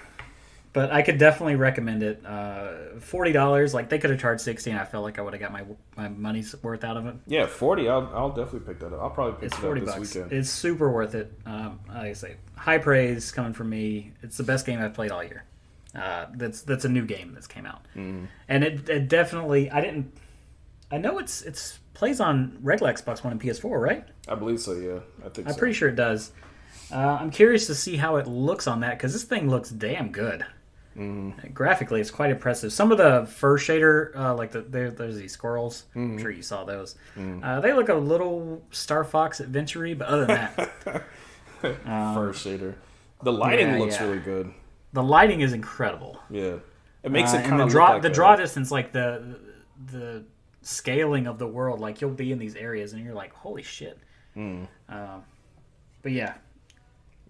but I could definitely recommend it. $40, like they could have charged $60, and I felt like I would have got my money's worth out of it. Yeah, $40. I'll definitely pick that up. I'll probably pick it up this weekend. It's super worth it. Like I say, high praise coming from me. It's the best game I've played all year. That's a new game that's came out, and it definitely I know it's plays on regular Xbox One and PS4, right? I believe so. Yeah, I think I'm so. pretty sure it does. I'm curious to see how it looks on that because this thing looks damn good. Graphically, it's quite impressive. Some of the fur shader, there's these squirrels. I'm sure you saw those. They look a little Star Fox Adventure-y, but other than that, Fur shader. The lighting looks really good. The lighting is incredible. Yeah, it makes it kind of of the draw distance, like the scaling of the world. Like you'll be in these areas and you're like, holy shit. But yeah.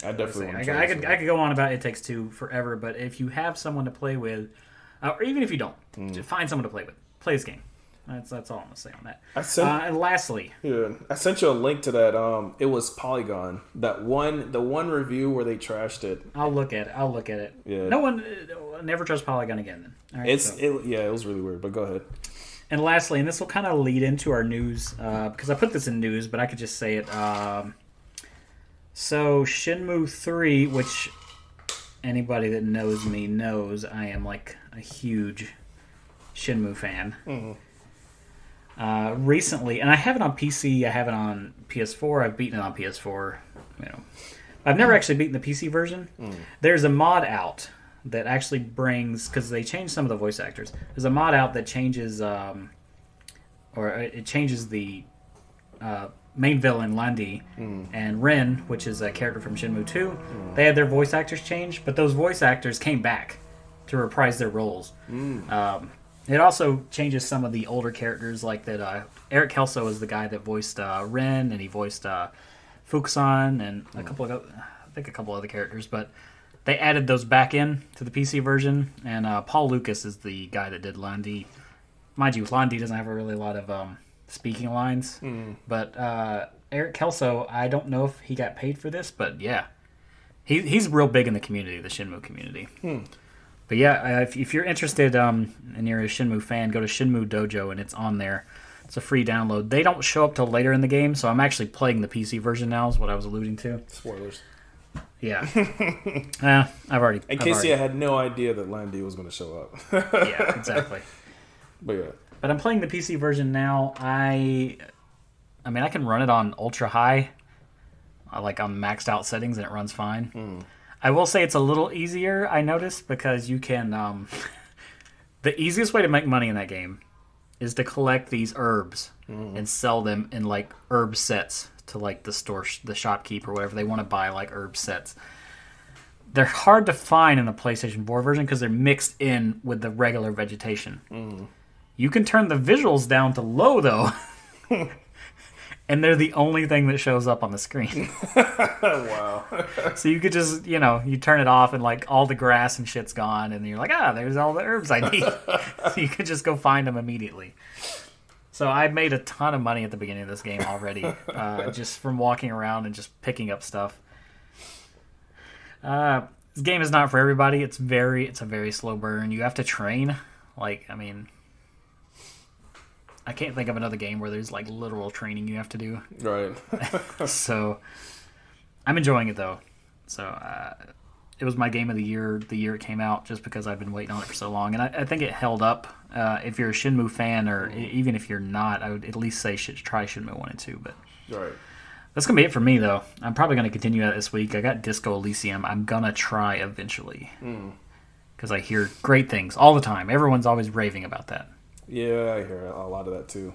I definitely want to I could go on about It Takes Two forever, but if you have someone to play with, or even if you don't, just find someone to play with. Play this game. That's all I'm gonna say on that. And lastly, I sent you a link to that. It was Polygon. The one review where they trashed it. I'll look at it. Yeah. No one never trust Polygon again. Then all right, it was really weird. But go ahead. And lastly, and this will kind of lead into our news because I put this in news, but I could just say it. So Shenmue 3, which anybody that knows me knows I am like a huge Shenmue fan. Recently, and I have it on PC, I have it on PS4, I've beaten it on PS4. I've never actually beaten the PC version. There's a mod out that actually brings, because they changed some of the voice actors, there's a mod out that changes, it changes the main villain Landi and Ren, which is a character from Shenmue 2. They had their voice actors changed, but those voice actors came back to reprise their roles. It also changes some of the older characters, like that. Eric Kelso is the guy that voiced Ren, and he voiced Fukusan and a couple other characters. But they added those back in to the PC version, and Paul Lucas is the guy that did Landi. Mind you, Landi doesn't have a really lot of speaking lines, but Eric Kelso, I don't know if he got paid for this, but yeah, he's real big in the community, the Shenmue community. But yeah, if you're interested and you're a Shenmue fan, go to Shenmue Dojo and it's on there. It's a free download. They don't show up till later in the game, so I'm actually playing the PC version now, is what I was alluding to. Spoilers. Yeah. I've already... In case you had no idea that Landy was going to show up. Yeah, exactly. But yeah. But I'm playing the PC version now. I can run it on ultra high, like on maxed out settings, and it runs fine. I will say it's a little easier, I noticed, because you can... the easiest way to make money in that game is to collect these herbs and sell them in, like, herb sets to, like, the store, the shopkeep or whatever. They want to buy, like, herb sets. They're hard to find in the PlayStation 4 version because they're mixed in with the regular vegetation. You can turn the visuals down to low, though. And they're the only thing that shows up on the screen. Wow. So you could just, you turn it off and like all the grass and shit's gone and you're like, there's all the herbs I need. So you could just go find them immediately. So I made a ton of money at the beginning of this game already, just from walking around and just picking up stuff. This game is not for everybody. It's a very slow burn. You have to train. I can't think of another game where there's like literal training you have to do. Right. So I'm enjoying it though. So it was my game of the year it came out, just because I've been waiting on it for so long. And I think it held up. If you're a Shenmue fan, or even if you're not, I would at least say try Shenmue 1 and 2. But right. That's going to be it for me though. I'm probably going to continue that this week. I got Disco Elysium. I'm going to try eventually. Because I hear great things all the time. Everyone's always raving about that. Yeah, I hear a lot of that too.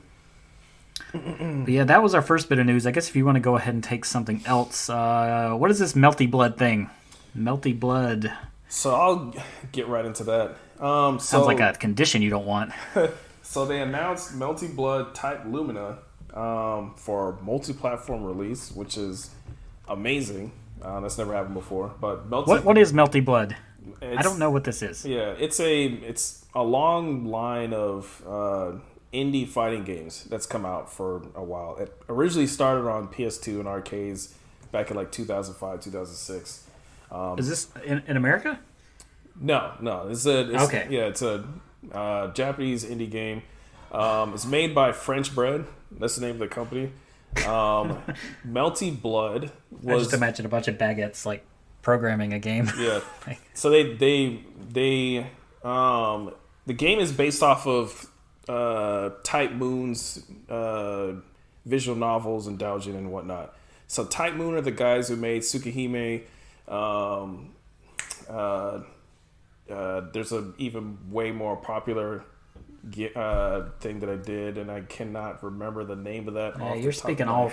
But yeah, that was our first bit of news. I guess if you want to go ahead and take something else, what is this Melty Blood thing? Melty Blood. So I'll get right into that. Sounds like a condition you don't want. So they announced Melty Blood Type Lumina for multi-platform release, which is amazing. That's never happened before. But what is Melty Blood? I don't know what this is. Yeah, it's a long line of indie fighting games that's come out for a while. It originally started on PS2 and arcades back in like 2005, 2006. Is this in America? No. Okay. Yeah, it's a Japanese indie game. It's made by French Bread. That's the name of the company. Melty Blood was... I just imagine a bunch of baguettes like programming a game. Yeah. So the game is based off of Type Moon's visual novels and doujin and whatnot. So Type Moon are the guys who made Tsukihime. There's a even way more popular thing that I did, and I cannot remember the name of that. Yeah, you're speaking all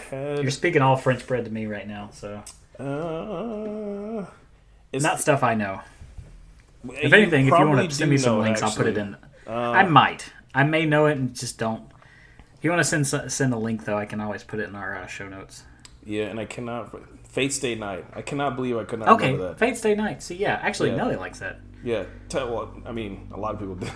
French bread to me right now. So it's not stuff I know. If anything, if you want to send me some links, I'll put it in. I may know it and just don't. If you want to send a link, though, I can always put it in our show notes. Yeah, and I cannot. Fate Stay Night. I cannot believe I could not remember that. Fate Stay Night. See, actually, Nelly likes that. Yeah, well, I mean, a lot of people do.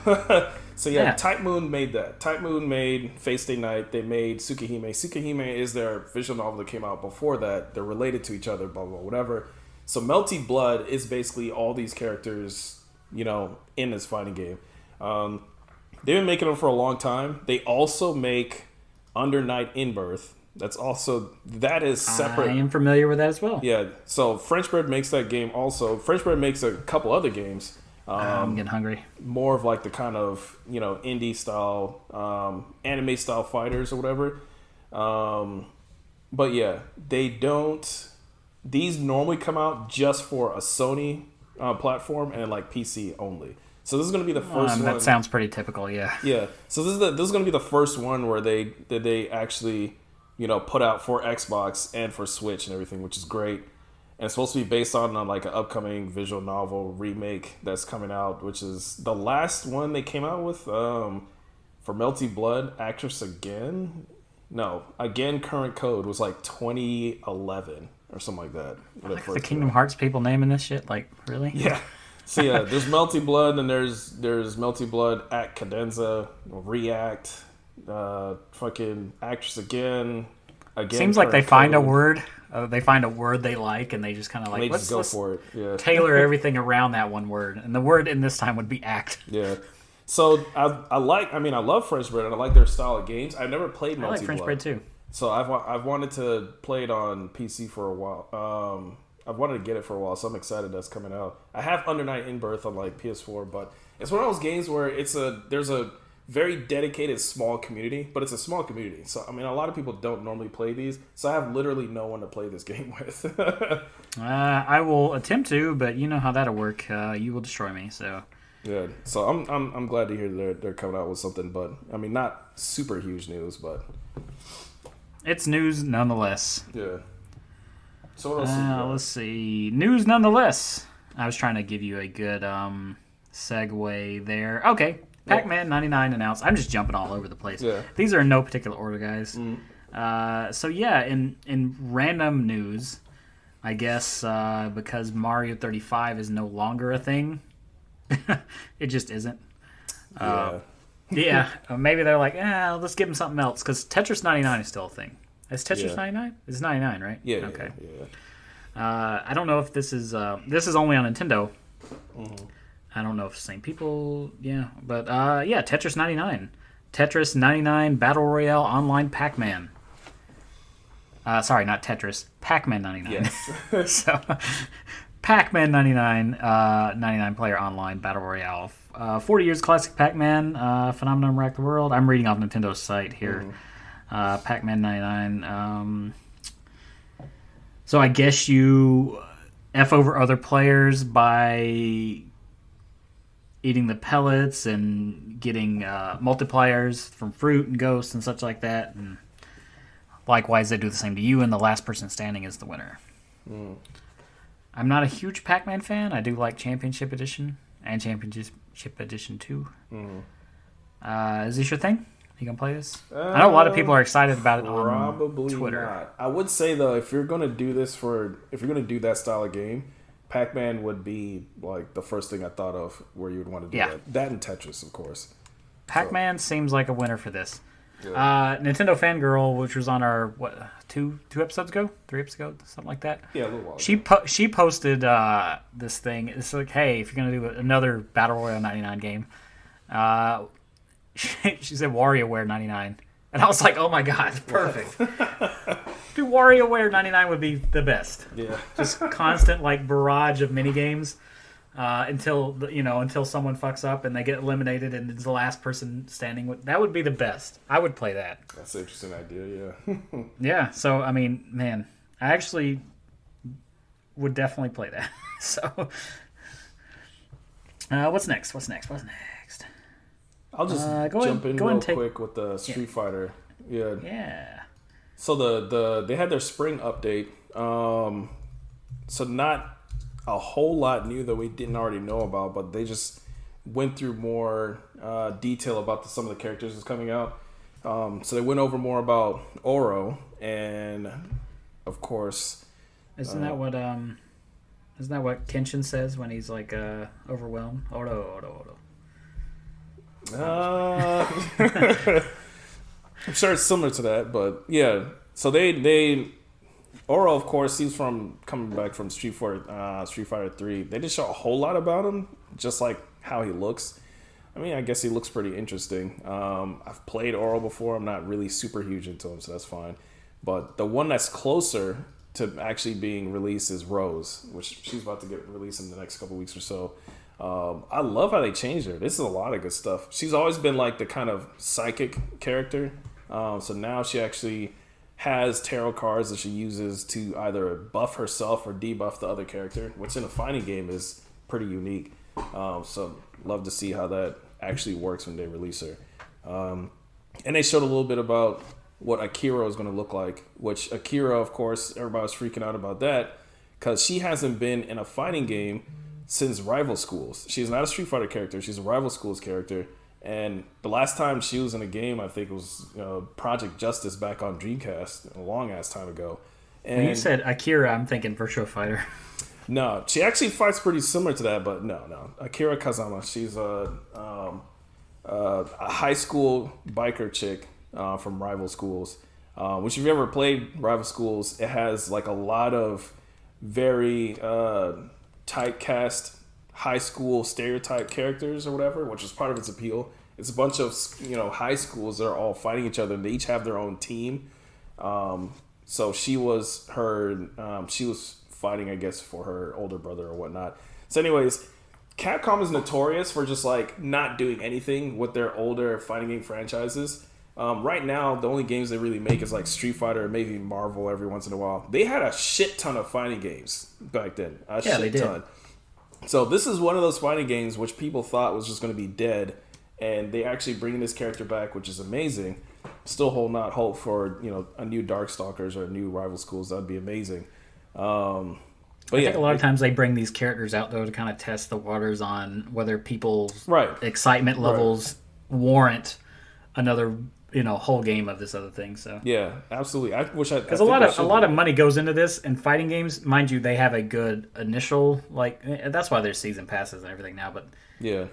So Type Moon made that. Type Moon made Fate Stay Night. They made Tsukihime. Tsukihime is their visual novel that came out before that. They're related to each other, blah, blah, whatever. So Melty Blood is basically all these characters, in this fighting game. They've been making them for a long time. They also make Under Night in Birth. That is separate. I am familiar with that as well. Yeah, so French Bread makes that game also. French Bread makes a couple other games. I'm getting hungry. More of like the kind of, indie style, anime style fighters or whatever. But yeah, they don't. These normally come out just for a Sony platform and like PC only. So this is going to be the first one. That sounds pretty typical, yeah. Yeah. So this is going to be the first one where they actually, put out for Xbox and for Switch and everything, which is great. And it's supposed to be based on like an upcoming visual novel remake that's coming out, which is the last one they came out with for Melty Blood. Actress Again. No, Again Current Code was like 2011 or something like that. Like the Kingdom Hearts people naming this shit, like, really? Yeah. So yeah, there's Melty Blood, and there's Melty Blood at Cadenza, React, fucking Actress Again. Seems like they find a word. They find a word they like, and they just kind of like, let's go for it. Yeah. Tailor everything around that one word, and the word in this time would be act. Yeah. So I love French Bread, and I like their style of games. I've never played Melty Blood. I like French Bread too. So I've wanted to play it on PC for a while. I've wanted to get it for a while, so I'm excited that's coming out. I have Under Night in Birth on like PS4, but it's one of those games where there's a very dedicated small community, but it's a small community. So I mean, a lot of people don't normally play these, so I have literally no one to play this game with. I will attempt to, but you know how that'll work. You will destroy me. So yeah. So I'm glad to hear they're coming out with something, but I mean, not super huge news, but it's news nonetheless. Yeah. So what else? Let's see. News nonetheless. I was trying to give you a good segue there. Okay. Pac-Man 99 announced. I'm just jumping all over the place. Yeah. These are in no particular order, guys. So yeah, in random news, I guess because Mario 35 is no longer a thing, it just isn't. Yeah. Maybe they're like, let's give him something else, because Tetris 99 is still a thing. Is Tetris 99? It's 99, right? Yeah. Okay. Yeah. I don't know if this is only on Nintendo. Mm-hmm. I don't know if it's the same people. Yeah, but Tetris 99. Tetris 99 Battle Royale Online Pac-Man. Sorry, not Tetris. Pac-Man 99. Yes. So, Pac-Man 99, 99 player online Battle Royale. 40 years classic Pac-Man phenomenon rocked the world. I'm reading off Nintendo's site here. Mm-hmm. Pac-Man 99. So I guess you F over other players by eating the pellets and getting multipliers from fruit and ghosts and such like that. And likewise, they do the same to you, and the last person standing is the winner. Mm. I'm not a huge Pac-Man fan. I do like Championship Edition and Championship Edition 2. Mm. Is this your thing? You gonna play this? I know a lot of people are excited about it on Twitter. Not. I would say though, if you're gonna do that style of game, Pac-Man would be like the first thing I thought of where you would want to do that. That and Tetris, of course. Pac-Man seems like a winner for this. Yeah. Nintendo Fangirl, which was on our 3 episodes ago, something like that. Yeah, a little while. She posted this thing. It's like, hey, if you're gonna do another Battle Royale 99 game, she said WarioWare 99, and I was like, oh my god, perfect. Dude, WarioWare 99 would be the best. Yeah. Just constant like barrage of mini games. until someone fucks up and they get eliminated and it's the last person standing. That would be the best. I would play that. That's an interesting idea. Yeah. Yeah. So I mean, man, I actually would definitely play that. So, what's next? I'll just jump in real quick with the Street Fighter. Yeah. Yeah. So they had their spring update. So not a whole lot new that we didn't already know about, but they just went through more detail about some of the characters that's coming out. So they went over more about Oro, and of course, isn't that what Kenshin says when he's like overwhelmed? Oro. I'm sure it's similar to that, but yeah. So they Oro, of course, he's coming back from Street Fighter 3. They didn't show a whole lot about him, just like how he looks. I mean, I guess he looks pretty interesting. I've played Oro before. I'm not really super huge into him, so that's fine. But the one that's closer to actually being released is Rose, which she's about to get released in the next couple weeks or so. I love how they changed her. This is a lot of good stuff. She's always been like the kind of psychic character. So now she actually has tarot cards that she uses to either buff herself or debuff the other character, which in a fighting game is pretty unique. So love to see how that actually works when they release her. And they showed a little bit about what Akira is going to look like, which Akira, of course, everybody was freaking out about that because she hasn't been in a fighting game since Rival Schools. She's not a Street Fighter character. She's a Rival Schools character. And the last time she was in a game, I think it was Project Justice back on Dreamcast, a long-ass time ago. And when you said Akira, I'm thinking Virtua Fighter. No, she actually fights pretty similar to that, but no. Akira Kazama, she's a high school biker chick from Rival Schools. Which if you ever played Rival Schools, it has like a lot of very typecast high school stereotype characters or whatever, which is part of its appeal. It's a bunch of high schools that are all fighting each other, and they each have their own team. So she was fighting, I guess, for her older brother or whatnot. So anyways, Capcom is notorious for just like not doing anything with their older fighting game franchises. Right now, the only games they really make is like Street Fighter, maybe Marvel every once in a while. They had a shit ton of fighting games back then. They did. So this is one of those fighting games which people thought was just going to be dead, and they actually bring this character back, which is amazing. Still holding out hope for a new Darkstalkers or a new Rival Schools. That'd be amazing. I think a lot of times they bring these characters out though to kind of test the waters on whether people's excitement levels warrant another whole game of this other thing. So yeah, absolutely. Because a lot of money goes into this, and fighting games, mind you, they have a good initial that's why there's season passes and everything now. But yeah,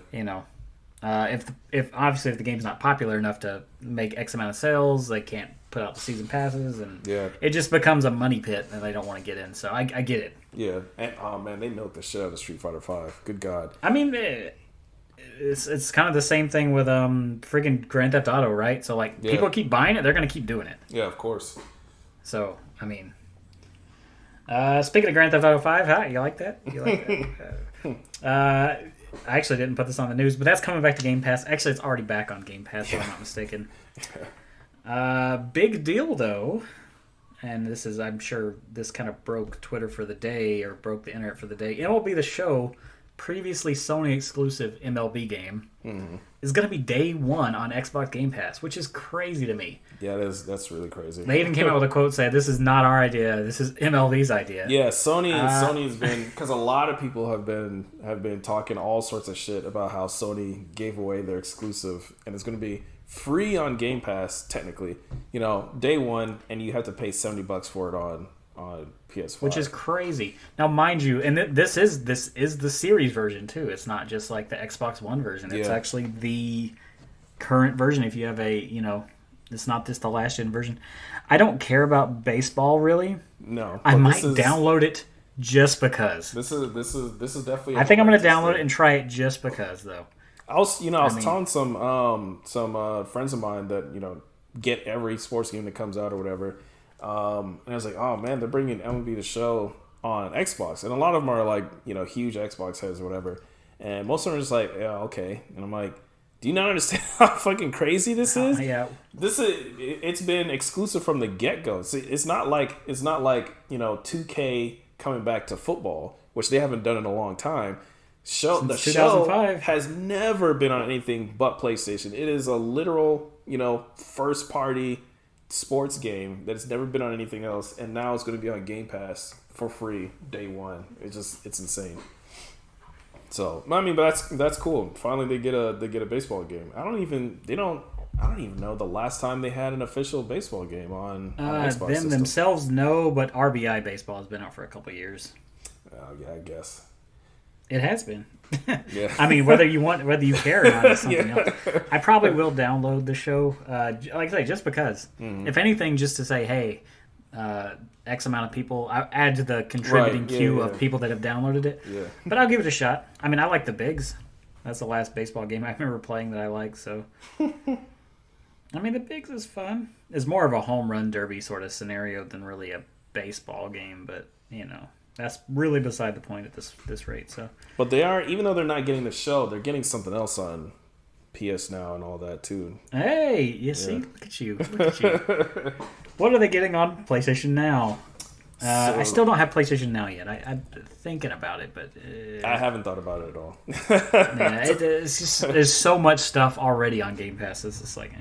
if obviously if the game's not popular enough to make X amount of sales, they can't put out the season passes, and it just becomes a money pit, and they don't want to get in. So I get it. Yeah, and oh man, they milked the shit out of Street Fighter V. Good God. I mean, it's kind of the same thing with friggin' Grand Theft Auto, right? So people keep buying it, they're gonna keep doing it. Yeah, of course. So I mean, speaking of Grand Theft Auto 5, huh? You like that? I actually didn't put this on the news, but that's coming back to Game Pass. Actually, it's already back on Game Pass, if I'm not mistaken. Big deal though, and this is, I'm sure this kind of broke Twitter for the day, or broke the internet for the day. MLB The Show, previously Sony exclusive MLB game, is going to be day one on Xbox Game Pass, which is crazy to me. Yeah, that's really crazy. They even came out with a quote saying, "This is not our idea. This is MLB's idea." Yeah, Sony's been, because a lot of people have been talking all sorts of shit about how Sony gave away their exclusive, and it's going to be free on Game Pass technically. Day one, and you have to pay $70 for it on PS5, which is crazy. Now, mind you, and this is the series version too. It's not just like the Xbox One version. It's actually the current version. If you have it's not just the last gen version. I don't care about baseball really. No, I might download it just because. This is definitely. I think I'm going to download it and try it just because though. I was telling some friends of mine that get every sports game that comes out or whatever. And I was like, oh man, they're bringing MLB The Show on Xbox, and a lot of them are like huge Xbox heads or whatever, and most of them are just like, yeah, okay, and I'm like, do you not understand how fucking crazy this is? Yeah, it's been exclusive from the get go. It's not like 2K coming back to football, which they haven't done in a long time. The show has never been on anything but PlayStation. It is a literal, first party sports game that's never been on anything else, and now it's going to be on Game Pass for free day one. It's insane. So I mean, but that's cool. Finally, they get a baseball game. I don't even know the last time they had an official baseball game on Xbox system. Themselves, no, but RBI baseball has been out for a couple of years. Yeah, I guess. It has been. Yeah. I mean, whether you care or not is something else. I probably will download the show, like I say, just because. Mm-hmm. If anything, just to say, hey, X amount of people. I add to the contributing queue of people that have downloaded it. Yeah. But I'll give it a shot. I mean, I like the Bigs. That's the last baseball game I remember playing that I like. So, I mean, the Bigs is fun. It's more of a home run derby sort of scenario than really a baseball game. But that's really beside the point at this rate. So, but they are, even though they're not getting the show, they're getting something else on PS Now and all that too. Hey, you see, look at you. What are they getting on PlayStation Now? I still don't have PlayStation Now yet. I'm thinking about it, but I haven't thought about it at all. It's just there's so much stuff already on Game Pass. It's just like,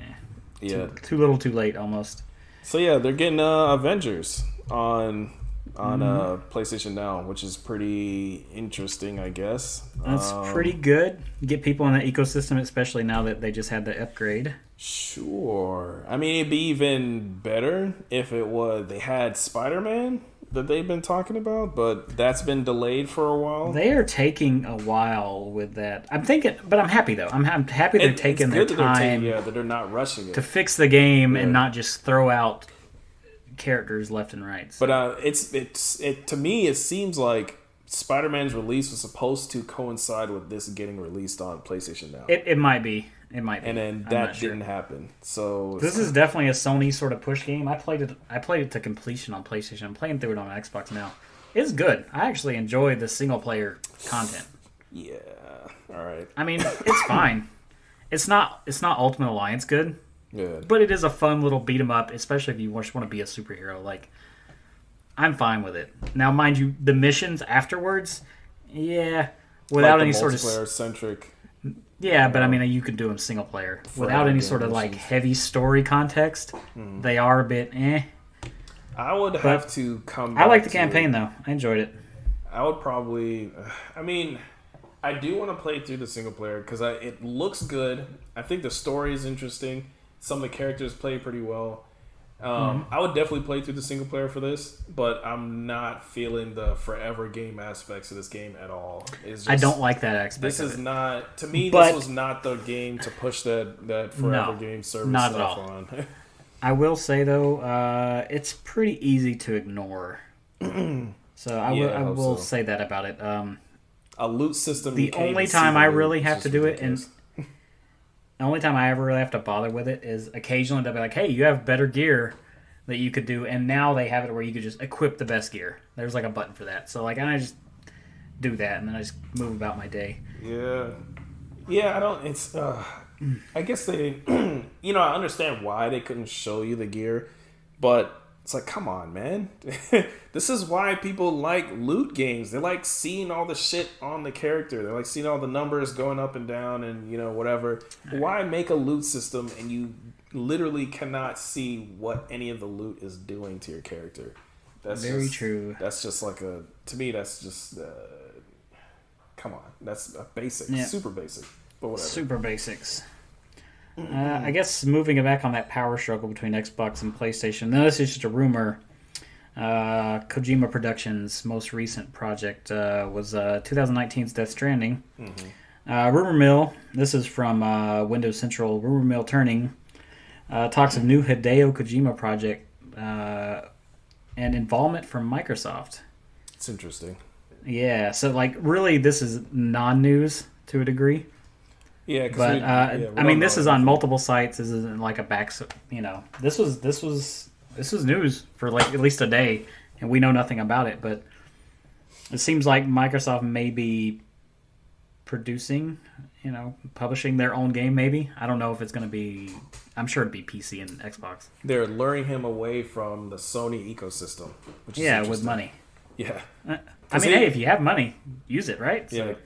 too little, too late, almost. So yeah, they're getting Avengers on PlayStation Now, which is pretty interesting, I guess. That's pretty good. Get people in the ecosystem, especially now that they just had the upgrade. Sure. I mean, it'd be even better if they had Spider-Man that they've been talking about, but that's been delayed for a while. They are taking a while with that. I'm thinking, but I'm happy though. I'm happy they're taking their time. That they're not rushing it to fix the game and not just throw out characters left and right. So. But it to me, it seems like Spider-Man's release was supposed to coincide with this getting released on PlayStation Now. It might be. It might be. And then that didn't happen. So this is definitely a Sony sort of push game. I played it to completion on PlayStation. I'm playing through it on Xbox now. It's good. I actually enjoy the single player content. Yeah. All right. I mean, it's fine. It's not Ultimate Alliance good. Yeah. But it is a fun little beat 'em up, especially if you just want to be a superhero. Like, I'm fine with it. Now, mind you, the missions afterwards, without any sort of multiplayer-centric. Yeah, but I mean, you could do them single player without any sort of like heavy story context. They are a bit I would have to come. I like the campaign though. I enjoyed it. I would probably. I mean, I do want to play through the single player because it looks good. I think the story is interesting. Some of the characters play pretty well. I would definitely play through the single player for this, but I'm not feeling the forever game aspects of this game at all. I don't like that aspect. This is not, to me, this was not the game to push that forever game service not stuff at all. on. I will say though, it's pretty easy to ignore. So I will say that about it. A loot system. The only time I really have to do it, and the only time I ever really have to bother with it is occasionally they'll be like, hey, you have better gear that you could do, and now they have it where you could just equip the best gear. There's like a button for that. So like I just do that, and then I just move about my day. Yeah, I don't, it's, I guess they, I understand why they couldn't show you the gear, but it's like, come on, man. This is why people like loot games. They like seeing all the shit on the character. They like seeing all the numbers going up and down and, whatever. Why make a loot system and you literally cannot see what any of the loot is doing to your character? That's very true. That's just like to me, that's just, come on. That's a basic, super basic, but whatever. Super basics. I guess moving it back on that power struggle between Xbox and PlayStation. Now, this is just a rumor. Kojima Productions' most recent project was 2019's Death Stranding. Rumor mill, this is from Windows Central, rumor mill turning, talks of new Hideo Kojima project and involvement from Microsoft. It's interesting. Yeah, so like really this is non-news to a degree. Yeah, but I mean, this is on multiple sites. This isn't like a back. This was news for like at least a day, and we know nothing about it. But It seems like Microsoft may be producing, publishing their own game. Maybe I don't know if it's going to be. I'm sure it'd be PC and Xbox. They're luring him away from the Sony ecosystem, which is with money. Yeah. I mean, hey, if you have money, use it, right? Yeah, so.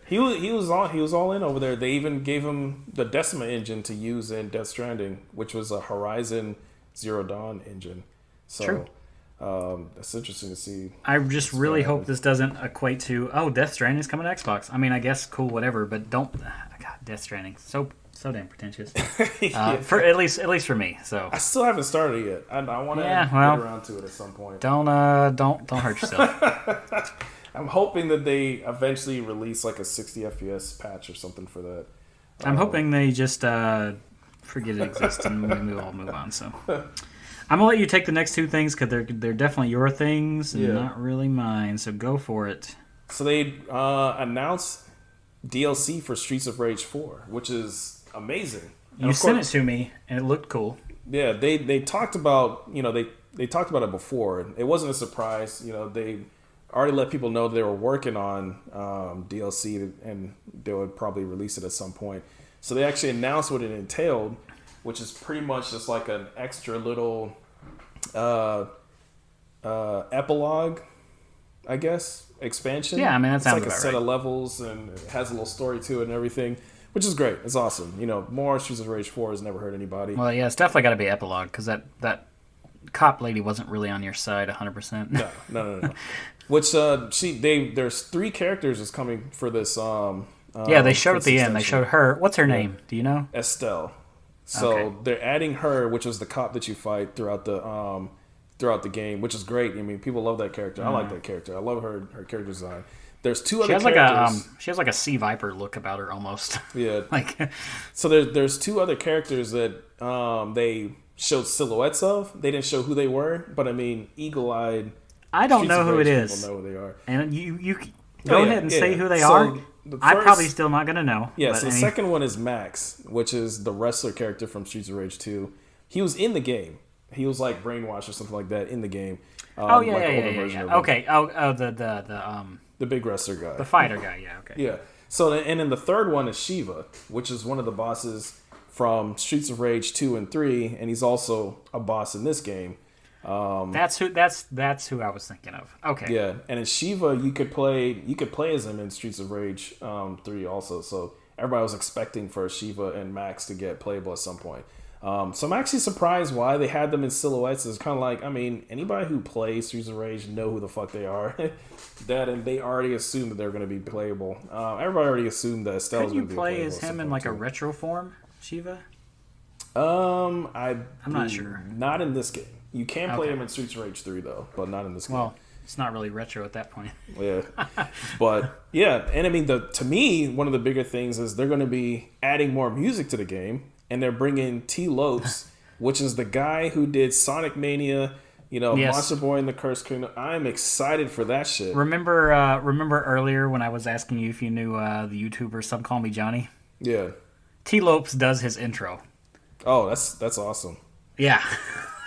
he was all in over there. They even gave him the Decima engine to use in Death Stranding, which was a Horizon Zero Dawn engine. So, true. That's interesting to see. I just really hope this doesn't equate to Death Stranding is coming to Xbox. I mean, I guess cool, whatever, but don't. God, Death Stranding, so damn pretentious. For at least for me. So I still haven't started it yet. I want to get around to it at some point. Don't hurt yourself. I'm hoping that they eventually release like a 60 FPS patch or something for that. I'm hoping they just forget it exists and we all move on. So I'm gonna let you take the next two things because they're definitely your things and not really mine. So go for it. So they announced DLC for Streets of Rage 4, which is amazing. And you sent it to me and it looked cool. Yeah, they talked about they talked about it before. It wasn't a surprise. They already let people know they were working on DLC and they would probably release it at some point. So they actually announced what it entailed, which is pretty much just like an extra little epilogue, I guess, expansion. Yeah, I mean, that sounds like a set of levels and it has a little story to it and everything, which is great. It's awesome. More Streets of Rage 4 has never hurt anybody. Well, yeah, it's definitely got to be epilogue because that cop lady wasn't really on your side 100%. No. Which there's 3 characters is coming for this. They showed at the end. They showed her. What's her name? Do you know? Estelle. So they're adding her, which was the cop that you fight throughout the game, which is great. I mean, people love that character. I like that character. I love her character design. There's 2 other characters. She has like a Sea Viper look about her almost. Yeah. Like. So there's 2 other characters that they showed silhouettes of. They didn't show who they were, but I mean, eagle-eyed. I don't know who it is. People know who they are. And you go ahead and say who they are. I'm probably still not going to know. Yeah, so the second one is Max, which is the wrestler character from Streets of Rage 2. He was in the game. He was like brainwashed or something like that in the game. Okay. The big wrestler guy. The fighter guy, yeah, okay. Yeah. So, and then the third one is Shiva, which is one of the bosses from Streets of Rage 2 and 3, and he's also a boss in this game. That's who I was thinking of. Okay. Yeah, and in Shiva, you could play as him in Streets of Rage 3 also. So everybody was expecting for Shiva and Max to get playable at some point. So I'm actually surprised why they had them in silhouettes. It's kind of like, I mean, anybody who plays Streets of Rage know who the fuck they are. And they already assumed that they're going to be playable. Everybody already assumed that Estelle was going to be playable. Could you play as him in like a retro form, Shiva? I'm not sure. Not in this game. You can play him in Streets of Rage 3 though, but not in this game. Well, it's not really retro at that point. Yeah, but yeah, and I mean, to me, one of the bigger things is they're going to be adding more music to the game, and they're bringing T. Lopes, which is the guy who did Sonic Mania, Monster Boy and the Cursed Kingdom. I'm excited for that shit. Remember earlier when I was asking you if you knew the YouTuber Some Call Me Johnny? Yeah. T. Lopes does his intro. Oh, that's awesome. Yeah.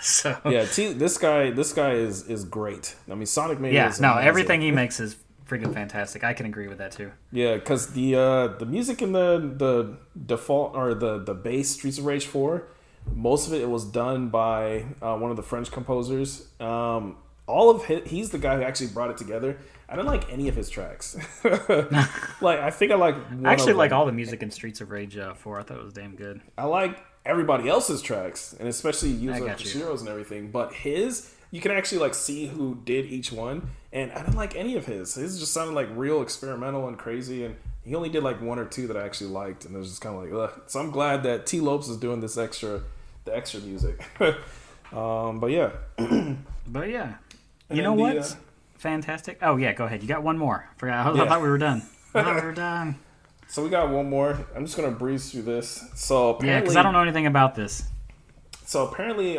So yeah, this guy is great. I mean, Sonic Mania. Yeah, everything he makes is freaking fantastic. I can agree with that too. Yeah, because the music in the default or the base Streets of Rage 4, most of it was done by one of the French composers. He's the guy who actually brought it together. I don't like any of his tracks. I think I like. I actually like all the music in Streets of Rage 4. I thought it was damn good. I like everybody else's tracks, and especially Yuzo Koshiro's and everything. But you can actually see who did each one, and I don't like any of his. His just sounded like real experimental and crazy, and he only did 1 or 2 that I actually liked, and it was just kind of ugh. So I'm glad that T. Lopes is doing the extra music. But yeah. You know what's fantastic? Oh yeah, go ahead. You got one more. I thought we were done. So we got one more. I'm just gonna breeze through this. So apparently, because I don't know anything about this. So apparently,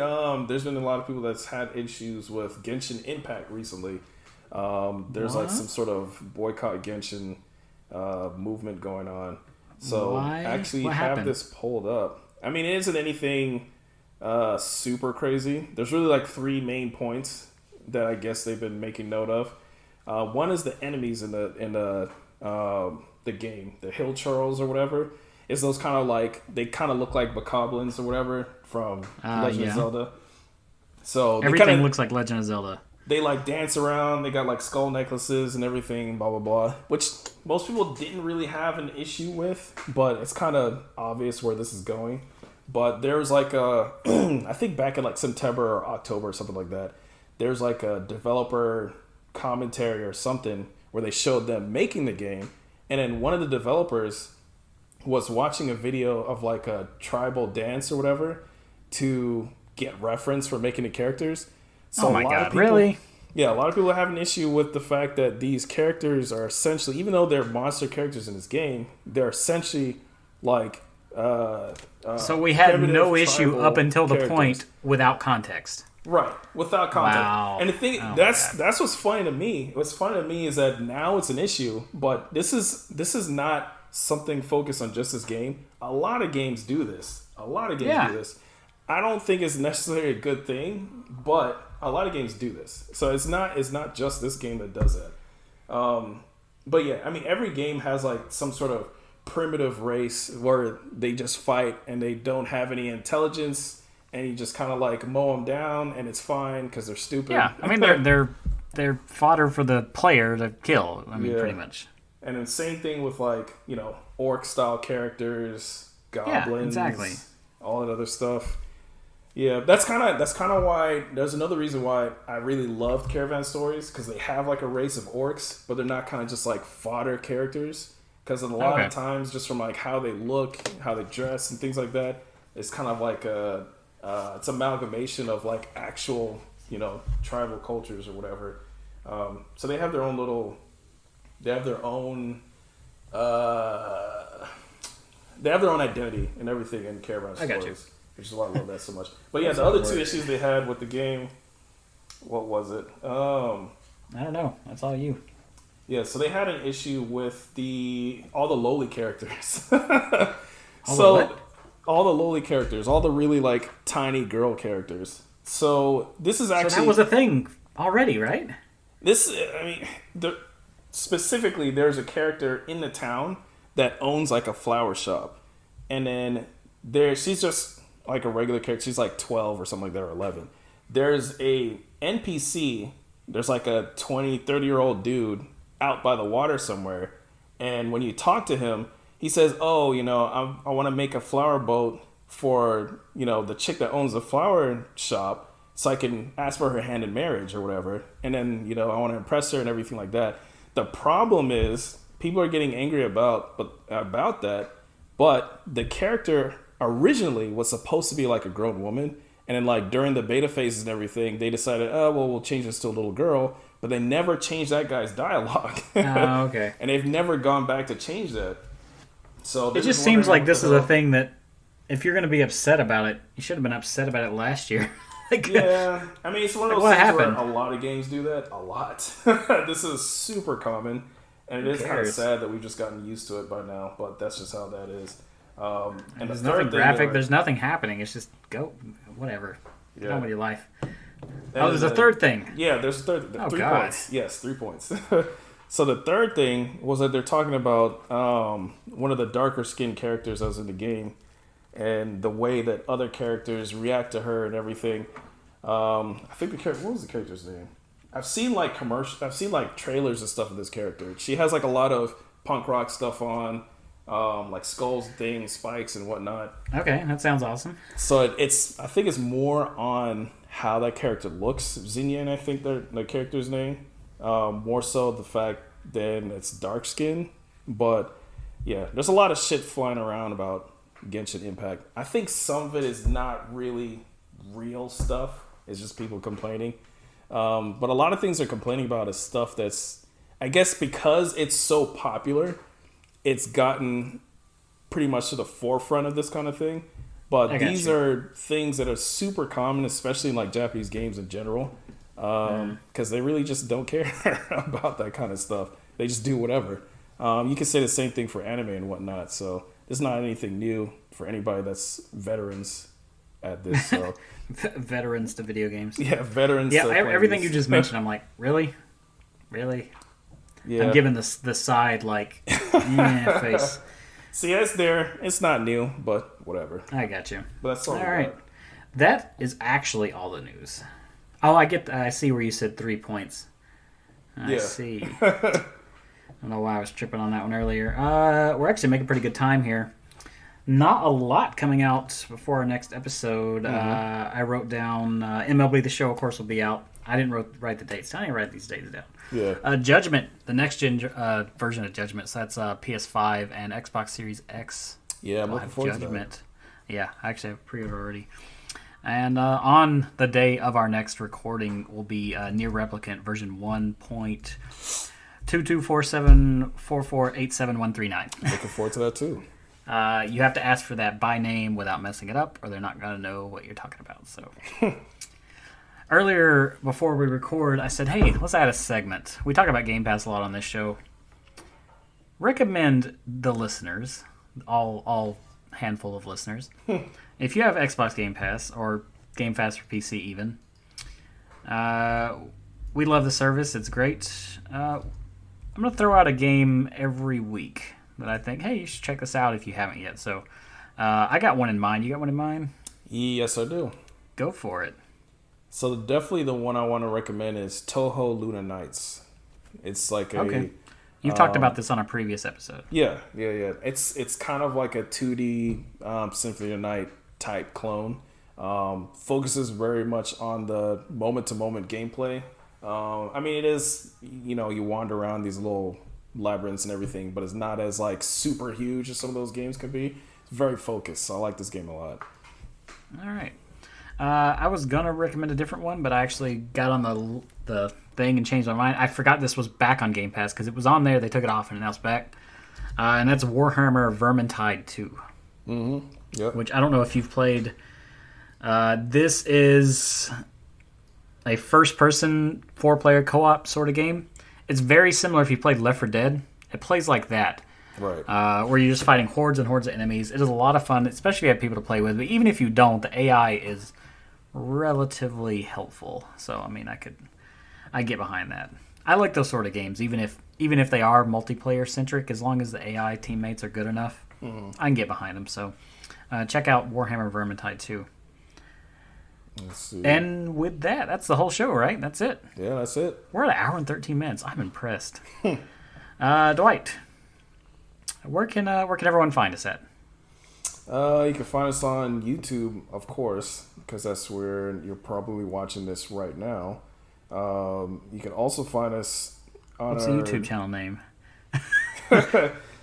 there's been a lot of people that's had issues with Genshin Impact recently. There's some sort of boycott Genshin movement going on. So actually, you have this pulled up. I mean, it isn't anything super crazy. There's really 3 main points that I guess they've been making note of. One is the enemies in the game, the hill churls or whatever. Is those kind of like they kind of look like bokoblins or whatever from Legend of Zelda. So everything looks like Legend of Zelda. They like dance around. They got like skull necklaces and everything, blah blah blah. Which most people didn't really have an issue with, but it's kind of obvious where this is going. But there was like I think back in like September or October or something like that. There's like a developer commentary or something where they showed them making the game, and then one of the developers was watching a video of like a tribal dance or whatever to get reference for making the characters. So oh my god, really? Yeah, a lot of people have an issue with the fact that these characters are essentially, even though they're monster characters in this game, they're essentially like so we had no issue up until the point without context. Right, without context. Wow. And the thing that's what's funny to me. What's funny to me is that now it's an issue, but this is not something focused on just this game. A lot of games do this. Do this. I don't think it's necessarily a good thing, but a lot of games do this. So it's not just this game that does that. But yeah, I mean, every game has like some sort of primitive race where they just fight and they don't have any intelligence, and you just kind of like mow them down, and it's fine because they're stupid. Yeah, I mean they're fodder for the player to kill. I mean, pretty much. And then same thing with like orc style characters, goblins, exactly, all that other stuff. Yeah, that's kind of why. There's another reason why I really loved Caravan Stories, because they have like a race of orcs, but they're not kind of just like fodder characters. Because a lot of times, just from like how they look, how they dress, and things like that, it's kind of like it's amalgamation of like actual tribal cultures or whatever. So they have their own identity and everything in Caravan Stories. I got you. Which is why I love that so much. But yeah, the other two issues they had with the game, what was it? I don't know. That's all you. Yeah, so they had an issue with all the lowly characters. All the lowly characters, all the really like tiny girl characters. So this is actually... So that was a thing already, right? Specifically, there's a character in the town that owns like a flower shop. And then she's just like a regular character. She's like 12 or something like that, or 11. There's a NPC. There's like a 20, 30-year-old dude out by the water somewhere. And when you talk to him, he says, oh, I want to make a flower boat for, the chick that owns the flower shop so I can ask for her hand in marriage or whatever. And then, I want to impress her and everything like that. The problem is people are getting angry about that, but the character originally was supposed to be like a grown woman, and then like during the beta phases and everything, they decided, we'll change this to a little girl, but they never changed that guy's dialogue. Oh, okay. And they've never gone back to change that. So it just seems like this is a thing that if you're going to be upset about it, you should have been upset about it last year. Yeah, I mean, it's one of those things where a lot of games do that. A lot. This is super common, and it is kind of sad that we've just gotten used to it by now, but that's just how that is. And there's nothing graphic, there's nothing happening. It's just go, whatever. Get on with your life. There's a third thing. Yeah, there's a third. 3 God. points. Yes, 3 points. So the third thing was that they're talking about one of the darker skinned characters that was in the game, and the way that other characters react to her and everything. I think what was the character's name? I've seen like trailers and stuff of this character. She has like a lot of punk rock stuff on. Like skulls, things, spikes, and whatnot. Okay, that sounds awesome. So I think it's more on how that character looks. Zinyan, I think the character's name. More so the fact that it's dark skin. But yeah, there's a lot of shit flying around about Genshin Impact. I think some of it is not really real stuff. It's just people complaining. But a lot of things they're complaining about is stuff that's, I guess because it's so popular, it's gotten pretty much to the forefront of this kind of thing. But these are things that are super common, especially in like Japanese games in general, because they really just don't care about that kind of stuff. They just do whatever. You can say the same thing for anime and whatnot. So it's not anything new for anybody that's veterans at this. So. Veterans to video games. Yeah, veterans. Yeah, to everything you just mentioned, I'm like, really? Really? Yeah. I'm giving the side, like, face. See, it's there. It's not new, but whatever. I got you. But that's all right. That is actually all the news. Oh, I see where you said 3 points. I see. I don't know why I was tripping on that one earlier. We're actually making pretty good time here. Not a lot coming out before our next episode. I wrote down MLB The Show, of course, will be out. I didn't write the dates. I didn't write these dates down. Yeah. Judgment, the next gen version of Judgment. So that's PS5 and Xbox Series X. Yeah, I'm looking forward Judgment. to that. Yeah, I actually have pre-order already. And on the day of our next recording will be Near Replicant version 1.224744871139. Looking forward to that too. You have to ask for that by name without messing it up, or they're not going to know what you're talking about. So, earlier before we record, I said, "Hey, let's add a segment." We talk about Game Pass a lot on this show. Recommend the listeners, all handful of listeners, if you have Xbox Game Pass or Game Pass for PC, even. We love the service; it's great. I'm going to throw out a game every week that I think, hey, you should check this out if you haven't yet. So, I got one in mind. You got one in mind? Yes, I do. Go for it. So definitely the one I want to recommend is Toho Luna Nights. It's like a... Okay. You've talked about this on a previous episode. Yeah. It's kind of like a 2D Symphony of the Night type clone. Focuses very much on the moment-to-moment gameplay. I mean, it is, you wander around these little labyrinths and everything, but it's not as like super huge as some of those games can be. It's very focused, so I like this game a lot. All right. I was gonna recommend a different one, but I actually got on the thing and changed my mind. I forgot this was back on Game Pass because it was on there. They took it off and now it's back. And that's Warhammer Vermintide 2. Mm-hmm. Yep. Which I don't know if you've played. This is a first-person 4-player co-op sort of game. It's very similar if you played Left 4 Dead. It plays like that. Right. Where you're just fighting hordes and hordes of enemies. It is a lot of fun, especially if you have people to play with. But even if you don't, the AI is relatively helpful. So, I mean, I get behind that. I like those sort of games, even if they are multiplayer-centric, as long as the AI teammates are good enough, I can get behind them. So, check out Warhammer Vermintide 2. Let's see. And with that, that's the whole show, right? That's it. Yeah, that's it. We're at 1 hour and 13 minutes. I'm impressed. Dwight, where can everyone find us at? You can find us on YouTube, of course, because that's where you're probably watching this right now. You can also find us on What's the YouTube channel name?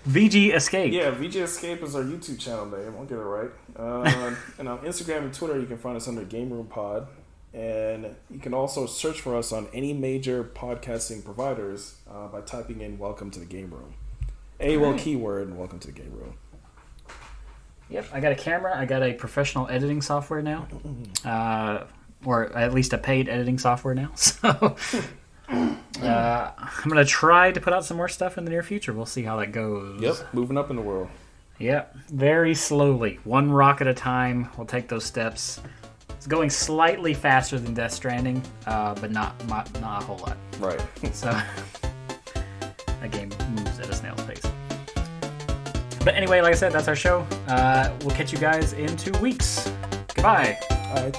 VG Escape. Yeah, VG Escape is our YouTube channel name. I'll get it right. And on Instagram and Twitter, you can find us under Gameroom Pod. And you can also search for us on any major podcasting providers by typing in "Welcome to the Game Room." Keyword and "Welcome to the Game Room." Yep, I got a camera. I got a professional editing software now. Or at least a paid editing software now. So I'm going to try to put out some more stuff in the near future. We'll see how that goes. Yep, moving up in the world. Yep, very slowly. One rock at a time. We'll take those steps. It's going slightly faster than Death Stranding, but not a whole lot. Right. So that game moves at a snail's pace. But anyway, like I said, that's our show. We'll catch you guys in 2 weeks. Goodbye. All right,